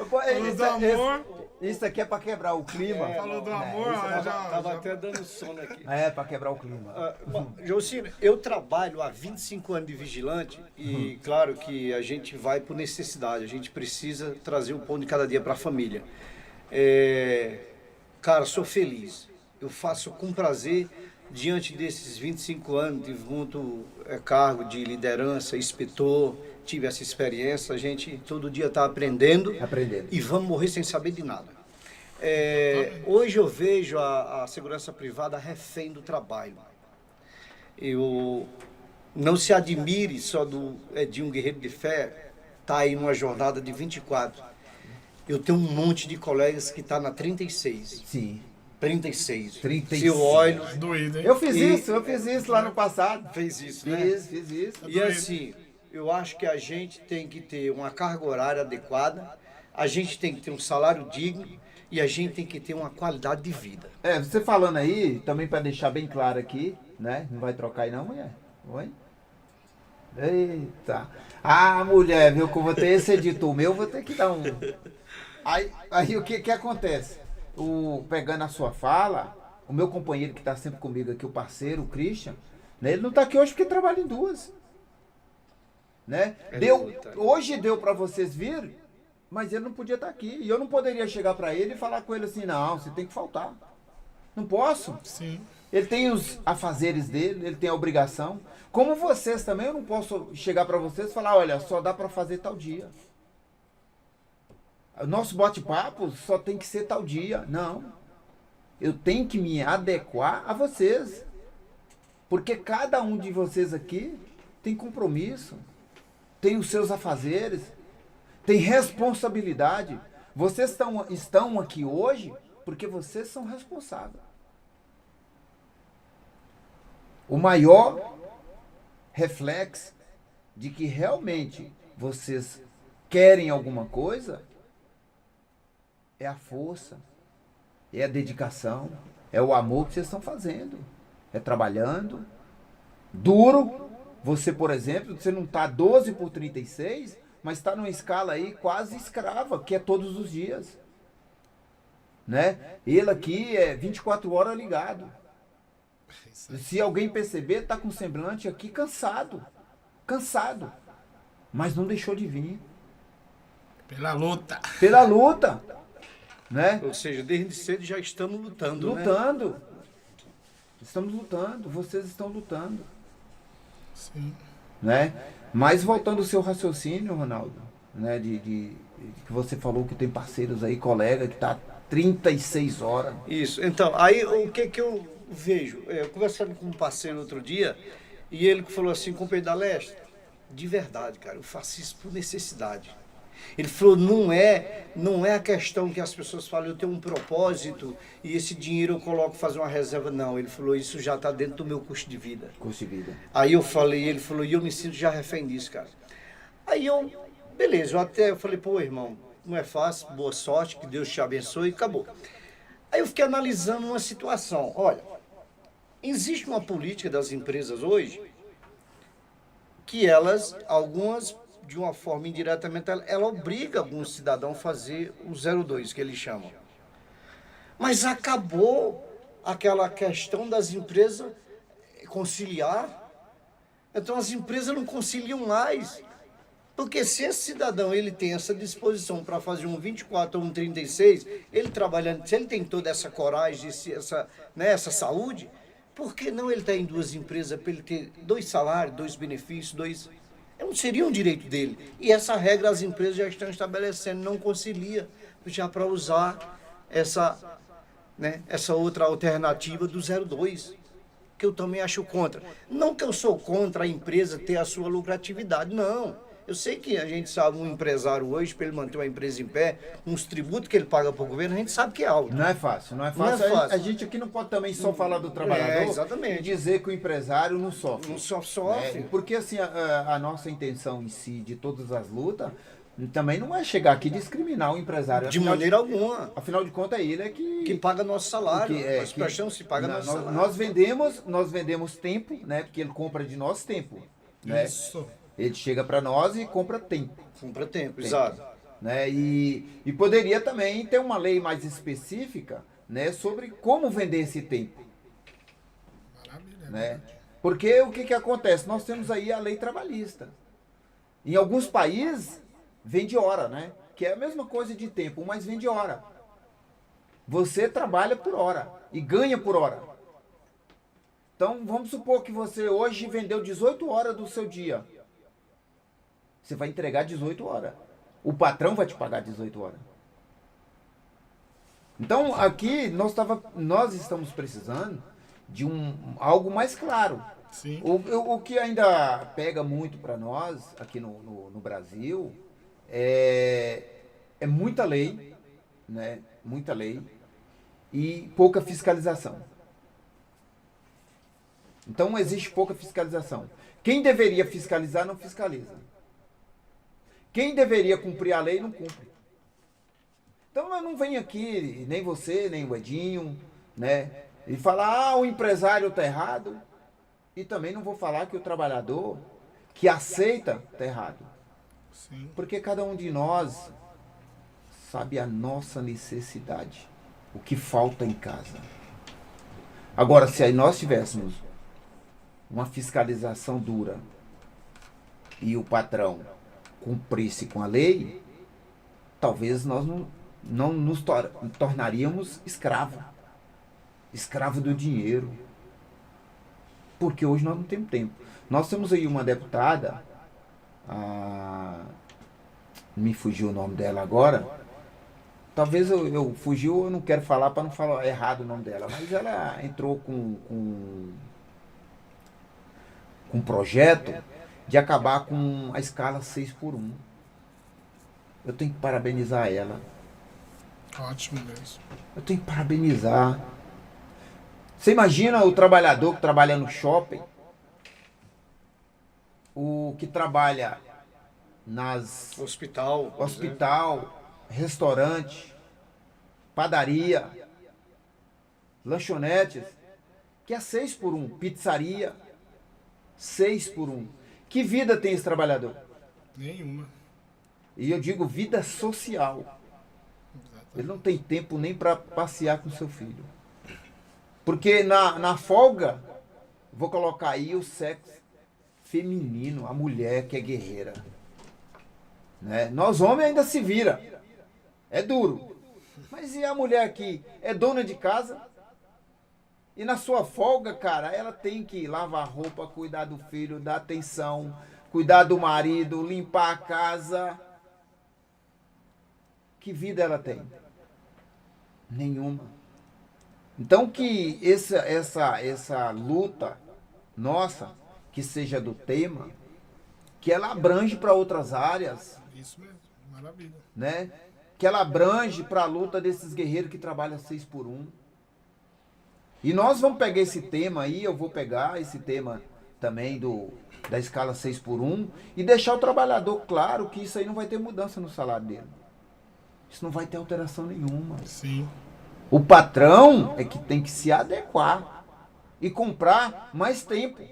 Falou do amor. Isso aqui é para quebrar o clima. Falou do amor, Tava até dando sono aqui. Para quebrar o clima. Jocino, eu trabalho há 25 anos de vigilante e claro que a gente vai por necessidade, a gente precisa trazer o pão de cada dia para a família. Cara, sou feliz, eu faço com prazer diante desses 25 anos, tive muito cargo de liderança, inspetor, tive essa experiência, a gente todo dia está aprendendo e vamos morrer sem saber de nada. Hoje eu vejo a segurança privada refém do trabalho. Eu não se admire só do Edinho Guerreiro de Fé, tá aí numa jornada de 24. Eu tenho um monte de colegas que tá na 36. Sim. 36. 36. Se eu olho, Doído, hein? Eu fiz isso lá no passado. fez isso, né? Fiz isso. E assim, eu acho que a gente tem que ter uma carga horária adequada, a gente tem que ter um salário digno e a gente tem que ter uma qualidade de vida. Você falando aí, também para deixar bem claro aqui, né? Não vai trocar aí não, mulher? Oi? Eita. Ah, mulher, viu? Que eu vou ter esse editor meu, vou ter que dar um... Aí o que acontece? Pegando a sua fala, o meu companheiro que está sempre comigo aqui, o parceiro, o Christian, né? Ele não está aqui hoje porque trabalha em duas. Né? Hoje deu para vocês virem, mas ele não podia estar aqui. E eu não poderia chegar para ele e falar com ele assim, não, você tem que faltar. Não posso. Sim. Ele tem os afazeres dele, ele tem a obrigação. Como vocês também, eu não posso chegar para vocês e falar, olha, só dá para fazer tal dia. O nosso bate-papo só tem que ser tal dia. Não. Eu tenho que me adequar a vocês. Porque cada um de vocês aqui tem compromisso, tem os seus afazeres, tem responsabilidade. Vocês estão aqui hoje porque vocês são responsáveis. O maior reflexo de que realmente vocês querem alguma coisa é a força, é a dedicação, é o amor que vocês estão fazendo. É trabalhando duro. Você, por exemplo, você não está 12 por 36, mas está numa escala aí quase escrava, que é todos os dias. Né? Ele aqui é 24 horas ligado. Se alguém perceber, está com o semblante aqui cansado. Cansado. Mas não deixou de vir. Pela luta. Pela luta. Né? Ou seja, desde cedo já estamos lutando, né? Lutando. Estamos lutando. Vocês estão lutando. Sim. Né? Mas voltando ao seu raciocínio, Ronaldo, né? De que você falou que tem parceiros aí, colega, que está 36 horas. Isso. Então, aí o que eu vejo? Eu conversando com um parceiro outro dia, e ele falou assim, companheiro da Leste, de verdade, cara, eu faço isso por necessidade. Ele falou, não é a questão que as pessoas falam, eu tenho um propósito e esse dinheiro eu coloco fazer uma reserva. Não, ele falou, isso já está dentro do meu custo de vida. Custo de vida. Aí eu falei, ele falou, e eu me sinto já refém disso, cara. Aí eu, beleza, eu falei, pô, irmão, não é fácil, boa sorte, que Deus te abençoe e acabou. Aí eu fiquei analisando uma situação. Olha, existe uma política das empresas hoje que elas, algumas, de uma forma indiretamente, ela obriga alguns cidadãos a fazer o 02, que eles chamam. Mas acabou aquela questão das empresas conciliar. Então as empresas não conciliam mais. Porque se esse cidadão ele tem essa disposição para fazer um 24 ou um 36, ele trabalhando, se ele tem toda essa coragem, essa saúde, por que não ele está em duas empresas para ele ter 2 salários, 2 benefícios, não seria um direito dele. E essa regra as empresas já estão estabelecendo, não concilia, já para usar essa outra alternativa do 02, que eu também acho contra. Não que eu sou contra a empresa ter a sua lucratividade, não. Eu sei que a gente sabe, um empresário hoje, para ele manter uma empresa em pé, uns tributos que ele paga para o governo, a gente sabe que é alto. Não é fácil, não é Não é fácil. fácil. A gente aqui não pode também só falar do trabalhador exatamente. e dizer que o empresário não sofre. Não só sofre. Porque assim, a nossa intenção em si, de todas as lutas, também não é chegar aqui e discriminar o empresário. De maneira alguma. Afinal de contas, ele é Que paga nosso salário. Nós prestamos se paga nosso salário. Nós vendemos tempo, né? Porque ele compra de nós tempo. Né? Isso. Ele chega para nós e compra tempo. Compra tempo, exato. Né? E poderia também ter uma lei mais específica, né, sobre como vender esse tempo. Maravilha. Né? Porque o que acontece? Nós temos aí a lei trabalhista. Em alguns países, vende hora, né? Que é a mesma coisa de tempo, mas vende hora. Você trabalha por hora e ganha por hora. Então, vamos supor que você hoje vendeu 18 horas do seu dia. Você vai entregar 18 horas. O patrão vai te pagar 18 horas. Então, aqui nós estamos precisando de algo mais claro. Sim. O que ainda pega muito para nós aqui no Brasil é muita lei, né? Muita lei e pouca fiscalização. Então existe pouca fiscalização. Quem deveria fiscalizar não fiscaliza. Quem deveria cumprir a lei não cumpre. Então eu não venho aqui, nem você, nem o Edinho, né? E falar, o empresário está errado. E também não vou falar que o trabalhador que aceita está errado. Sim. Porque cada um de nós sabe a nossa necessidade, o que falta em casa. Agora, se aí nós tivéssemos uma fiscalização dura e o patrão cumprisse com a lei, talvez nós não nos tornaríamos escravo do dinheiro. Porque hoje nós não temos tempo. Nós temos aí uma deputada, me fugiu o nome dela agora, talvez eu fugiu, eu não quero falar para não falar errado o nome dela, mas ela entrou com um projeto de acabar com a escala 6x1. Eu tenho que parabenizar ela. Ótimo mesmo. Eu tenho que parabenizar. Você imagina o trabalhador que trabalha no shopping, o que trabalha nas Hospital. restaurante, padaria, lanchonetes, que é 6x1, pizzaria, 6x1. Que vida tem esse trabalhador? Nenhuma. E eu digo vida social. Exatamente. Ele não tem tempo nem para passear com seu filho. Porque na folga, vou colocar aí o sexo feminino, a mulher que é guerreira. Né? Nós homens ainda se vira. É duro. Mas e a mulher que é dona de casa? E na sua folga, cara, ela tem que lavar roupa, cuidar do filho, dar atenção, cuidar do marido, limpar a casa. Que vida ela tem? Nenhuma. Então que essa luta nossa, que seja do tema, que ela abrange para outras áreas, Isso mesmo. Maravilha. né? Que ela abrange para a luta desses guerreiros que trabalham 6x1. E nós vamos pegar esse tema aí, eu vou pegar esse tema também da escala 6x1 e deixar o trabalhador claro que isso aí não vai ter mudança no salário dele. Isso não vai ter alteração nenhuma. Sim. O patrão é que tem que se adequar e comprar mais tempo.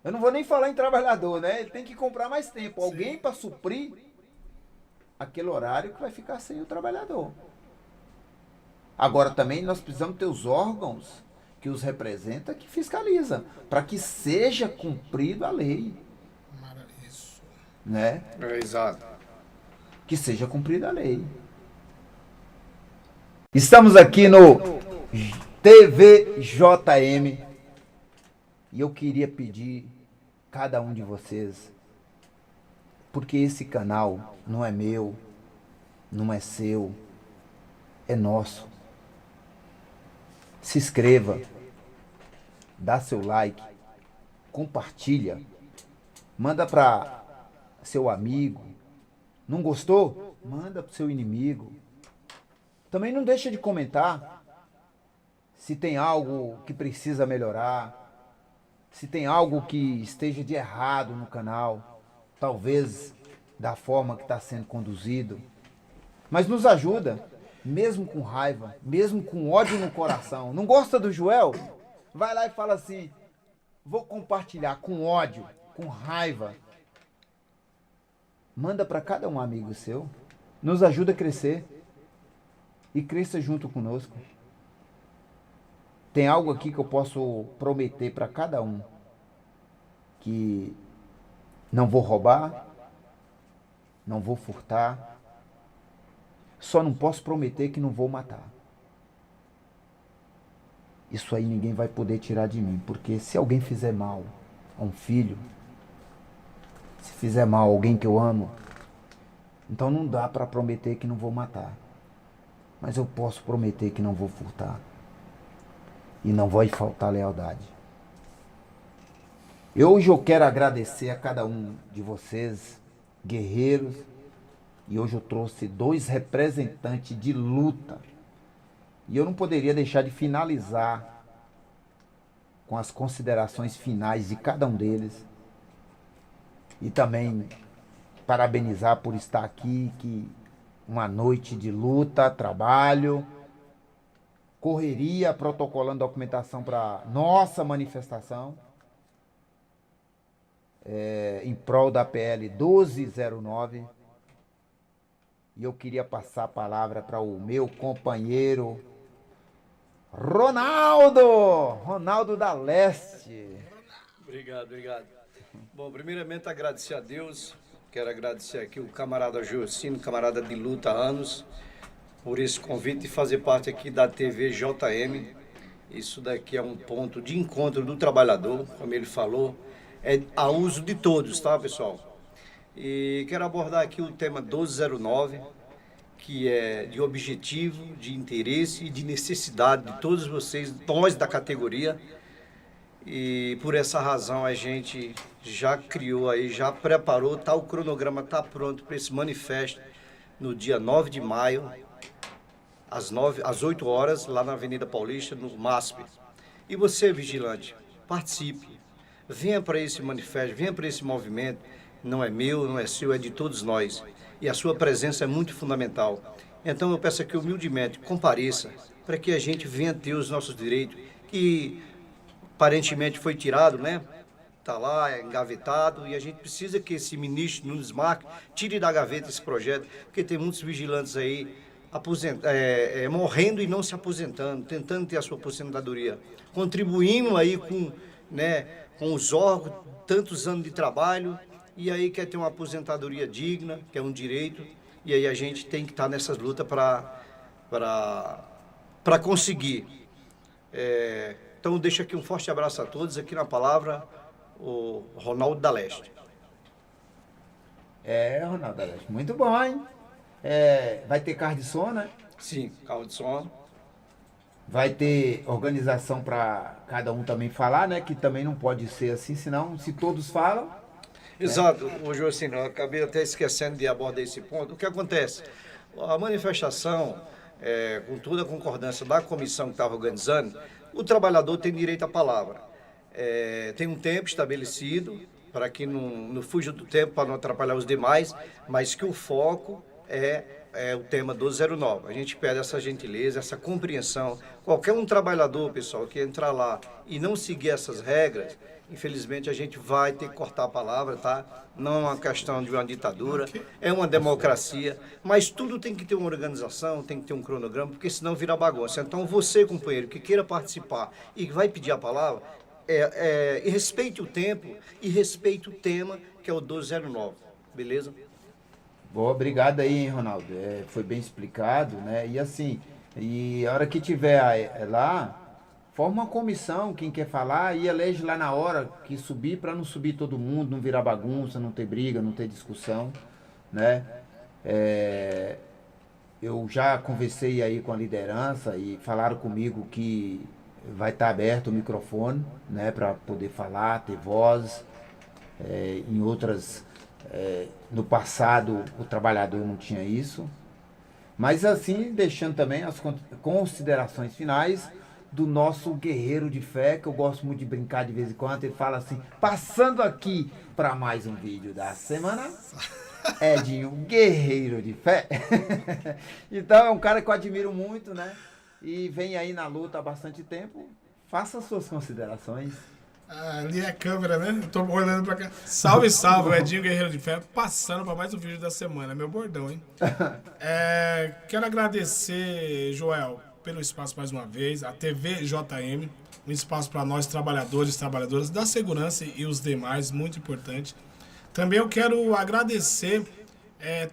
Eu não vou nem falar em trabalhador, né? Ele tem que comprar mais tempo. Alguém para suprir aquele horário que vai ficar sem o trabalhador. Agora também nós precisamos ter os órgãos que os representam, que fiscaliza, para que seja cumprida a lei, Isso. né? É, exato. Que seja cumprida a lei. Estamos aqui no TVJM e eu queria pedir cada um de vocês, porque esse canal não é meu, não é seu, é nosso. Se inscreva, dá seu like, compartilha, manda para seu amigo. Não gostou? Manda para seu inimigo. Também não deixa de comentar se tem algo que precisa melhorar, se tem algo que esteja de errado no canal, talvez da forma que está sendo conduzido. Mas nos ajuda, mesmo com raiva, mesmo com ódio no coração. Não gosta do Joel? Vai lá e fala assim, vou compartilhar com ódio, com raiva. Manda para cada um amigo seu. Nos ajuda a crescer. E cresça junto conosco. Tem algo aqui que eu posso prometer para cada um. Que não vou roubar. Não vou furtar. Só não posso prometer que não vou matar. Isso aí ninguém vai poder tirar de mim. Porque se alguém fizer mal a um filho, se fizer mal a alguém que eu amo, então não dá para prometer que não vou matar. Mas eu posso prometer que não vou furtar. E não vai faltar lealdade. Hoje eu quero agradecer a cada um de vocês, guerreiros, e hoje eu trouxe dois representantes de luta. E eu não poderia deixar de finalizar com as considerações finais de cada um deles. E também parabenizar por estar aqui, que uma noite de luta, trabalho, correria, protocolando documentação para nossa manifestação, em prol da PL 1209. E eu queria passar a palavra para o meu companheiro Ronaldo da Leste. Obrigado. Bom, primeiramente agradecer a Deus, quero agradecer aqui o camarada Josino, camarada de luta há anos, por esse convite de fazer parte aqui da TV JM. Isso daqui é um ponto de encontro do trabalhador, como ele falou, é a uso de todos, tá, pessoal? E quero abordar aqui o tema 1209, que é de objetivo, de interesse e de necessidade de todos vocês, nós da categoria. E por essa razão a gente já criou aí, já preparou, o cronograma está pronto para esse manifesto no dia 9 de maio, às 8 horas, lá na Avenida Paulista, no MASP. E você, vigilante, participe, venha para esse manifesto, venha para esse movimento, não é meu, não é seu, é de todos nós. E a sua presença é muito fundamental. Então eu peço aqui humildemente, compareça, para que a gente venha ter os nossos direitos, que aparentemente foi tirado, né? Está lá, é engavetado, e a gente precisa que esse ministro Nunes Marques tire da gaveta esse projeto, porque tem muitos vigilantes aí morrendo e não se aposentando, tentando ter a sua aposentadoria. Contribuindo aí com, né, com os órgãos, tantos anos de trabalho, e aí quer ter uma aposentadoria digna, que é um direito, e aí a gente tem que estar nessas lutas para conseguir. Então, deixo aqui um forte abraço a todos. Aqui na palavra, o Ronaldo da Leste. Ronaldo da Leste, muito bom, hein? Vai ter carro de som, né? Sim, carro de som. Vai ter organização para cada um também falar, né? Que também não pode ser assim, senão, se todos falam... Exato, hoje assim, eu acabei até esquecendo de abordar esse ponto. O que acontece? A manifestação, com toda a concordância da comissão que estava organizando, o trabalhador tem direito à palavra. Tem um tempo estabelecido para que não fuja do tempo, para não atrapalhar os demais, mas que o foco é o tema 1209. A gente pede essa gentileza, essa compreensão. Qualquer um trabalhador, pessoal, que entrar lá e não seguir essas regras, infelizmente a gente vai ter que cortar a palavra, tá? Não é uma questão de uma ditadura, é uma democracia, mas tudo tem que ter uma organização, tem que ter um cronograma, porque senão vira bagunça. Então você, companheiro, que queira participar e vai pedir a palavra, respeite o tempo e respeite o tema, que é o 1209, beleza? Boa, obrigado aí, hein, Ronaldo. Foi bem explicado, né? E assim, a hora que tiver lá, forma uma comissão, quem quer falar, e elege lá na hora que subir, para não subir todo mundo, não virar bagunça, não ter briga, não ter discussão, né? Eu já conversei aí com a liderança e falaram comigo que vai estar aberto o microfone, né, para poder falar, ter voz. Em outras, no passado, o trabalhador não tinha isso. Mas assim, deixando também as considerações finais do nosso guerreiro de fé, que eu gosto muito de brincar de vez em quando. Ele fala assim, passando aqui para mais um vídeo da semana, Edinho, guerreiro de fé. Então é um cara que eu admiro muito, né? E vem aí na luta há bastante tempo. Faça suas considerações. Ali é a câmera, né? Eu tô olhando pra cá. Salve, salve, o Edinho Guerreiro de Fé, passando para mais um vídeo da semana. Meu bordão, hein? Quero agradecer, Joel, pelo espaço mais uma vez, a TV JM, um espaço para nós, trabalhadores e trabalhadoras da segurança e os demais, muito importante. Também eu quero agradecer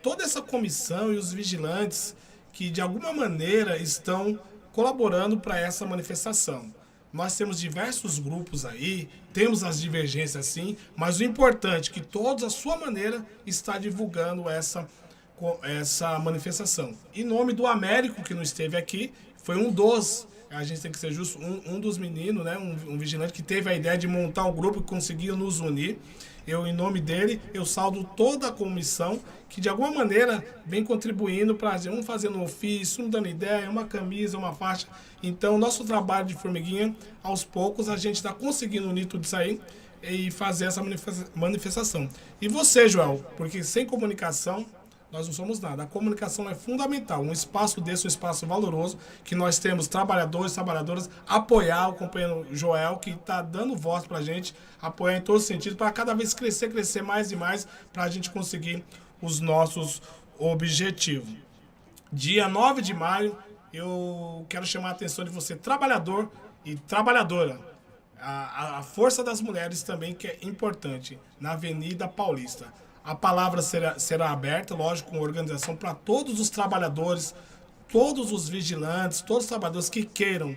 toda essa comissão e os vigilantes que, de alguma maneira, estão colaborando para essa manifestação. Nós temos diversos grupos aí, temos as divergências sim, mas o importante é que todos, à sua maneira, está divulgando essa manifestação. Em nome do Américo, que não esteve aqui, foi um dos a gente tem que ser justo, um dos meninos, né, um vigilante que teve a ideia de montar um grupo que conseguiu nos unir. Eu, em nome dele, eu saldo toda a comissão que, de alguma maneira, vem contribuindo para um fazendo um ofício, um dando ideia, uma camisa, uma faixa. Então, nosso trabalho de formiguinha, aos poucos, a gente está conseguindo unir tudo isso aí e fazer essa manifestação. E você, Joel, porque sem comunicação nós não somos nada. A comunicação é fundamental. Um espaço desse, um espaço valoroso, que nós temos trabalhadores, trabalhadoras, apoiar o companheiro Joel, que está dando voz para a gente, apoiar em todos os sentidos, para cada vez crescer mais e mais, para a gente conseguir os nossos objetivos. Dia 9 de maio, eu quero chamar a atenção de você, trabalhador e trabalhadora. A força das mulheres também, que é importante, na Avenida Paulista. A palavra será aberta, lógico, com organização para todos os trabalhadores, todos os vigilantes, todos os trabalhadores que queiram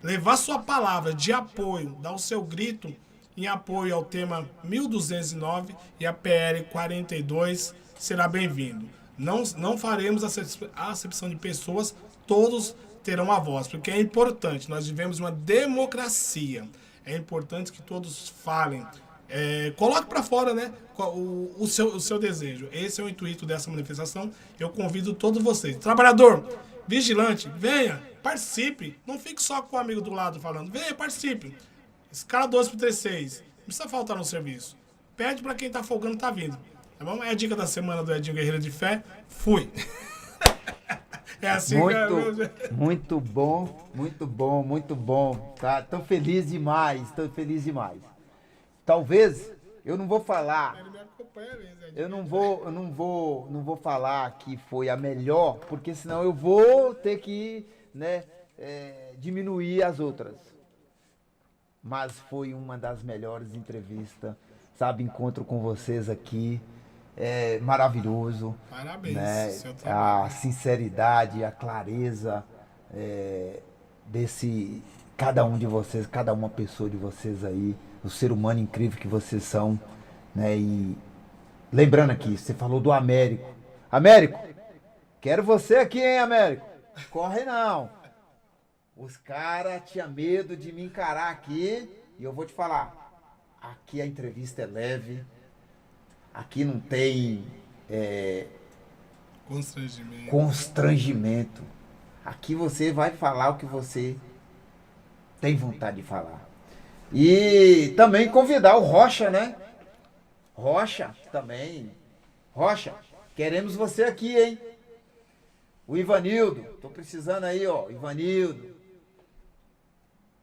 levar sua palavra de apoio, dar o seu grito em apoio ao tema 1209 e a PL 42, será bem-vindo. Não faremos acepção de pessoas, todos terão a voz, porque é importante, nós vivemos uma democracia. É importante que todos falem. Coloque para fora, né, o seu desejo. Esse é o intuito dessa manifestação. Eu convido todos vocês. Trabalhador, vigilante, venha, participe. Não fique só com o amigo do lado falando. Venha, participe. Escala 12/36. Não precisa faltar no serviço. Pede para quem tá folgando, tá vindo. Tá bom? É a dica da semana do Edinho Guerreiro de Fé. Fui. É assim muito bom, muito bom, muito bom. Tá? Tô feliz demais, tô feliz demais. Talvez eu não vou falar. Eu não vou falar que foi a melhor, porque senão eu vou ter que, né, diminuir as outras. Mas foi uma das melhores entrevistas, sabe? Encontro com vocês aqui. É maravilhoso. Parabéns, né? Seu trabalho. A sinceridade, a clareza desse cada um de vocês, cada uma pessoa de vocês aí, o ser humano incrível que vocês são, né? E lembrando aqui, você falou do Américo. Américo, quero você aqui, hein, Américo? Corre não. Os caras tinham medo de me encarar aqui e eu vou te falar, aqui a entrevista é leve. Aqui não tem constrangimento. Aqui você vai falar o que você tem vontade de falar. E também convidar o Rocha, né? Rocha também. Rocha, queremos você aqui, hein? O Ivanildo, tô precisando aí, ó. Ivanildo.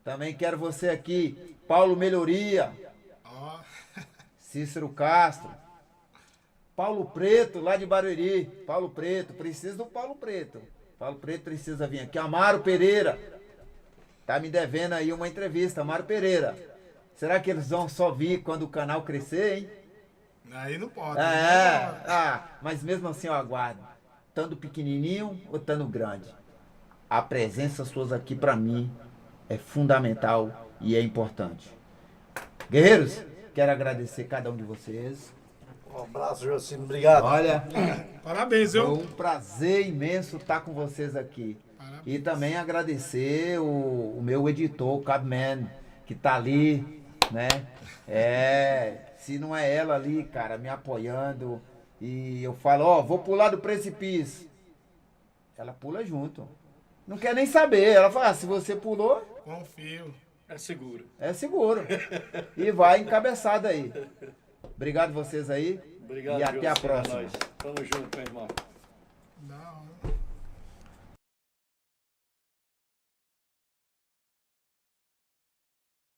Também quero você aqui. Paulo Melhoria. Cícero Castro. Paulo Preto, lá de Barueri. Paulo Preto, precisa do Paulo Preto. Paulo Preto precisa vir aqui. Amaro Pereira. Tá me devendo aí uma entrevista, Amaro Pereira. Será que eles vão só vir quando o canal crescer, hein? Aí não pode. Mas mesmo assim eu aguardo. Tanto pequenininho ou tanto grande. A presença suas aqui pra mim é fundamental e é importante. Guerreiros, quero agradecer cada um de vocês. Um abraço, Jocino. Obrigado. Olha, Parabéns, viu? foi um prazer imenso estar com vocês aqui. Parabéns. E também agradecer o meu editor, o Cabman, que tá ali, né? Se não é ela ali, cara, me apoiando. E eu falo, vou pular do precipício. Ela pula junto. Não quer nem saber. Ela fala, se você pulou... Confio. É seguro. É seguro. E vai encabeçado aí. Obrigado vocês aí. Obrigado, e até a Jocino, próxima. Tamo junto, meu irmão.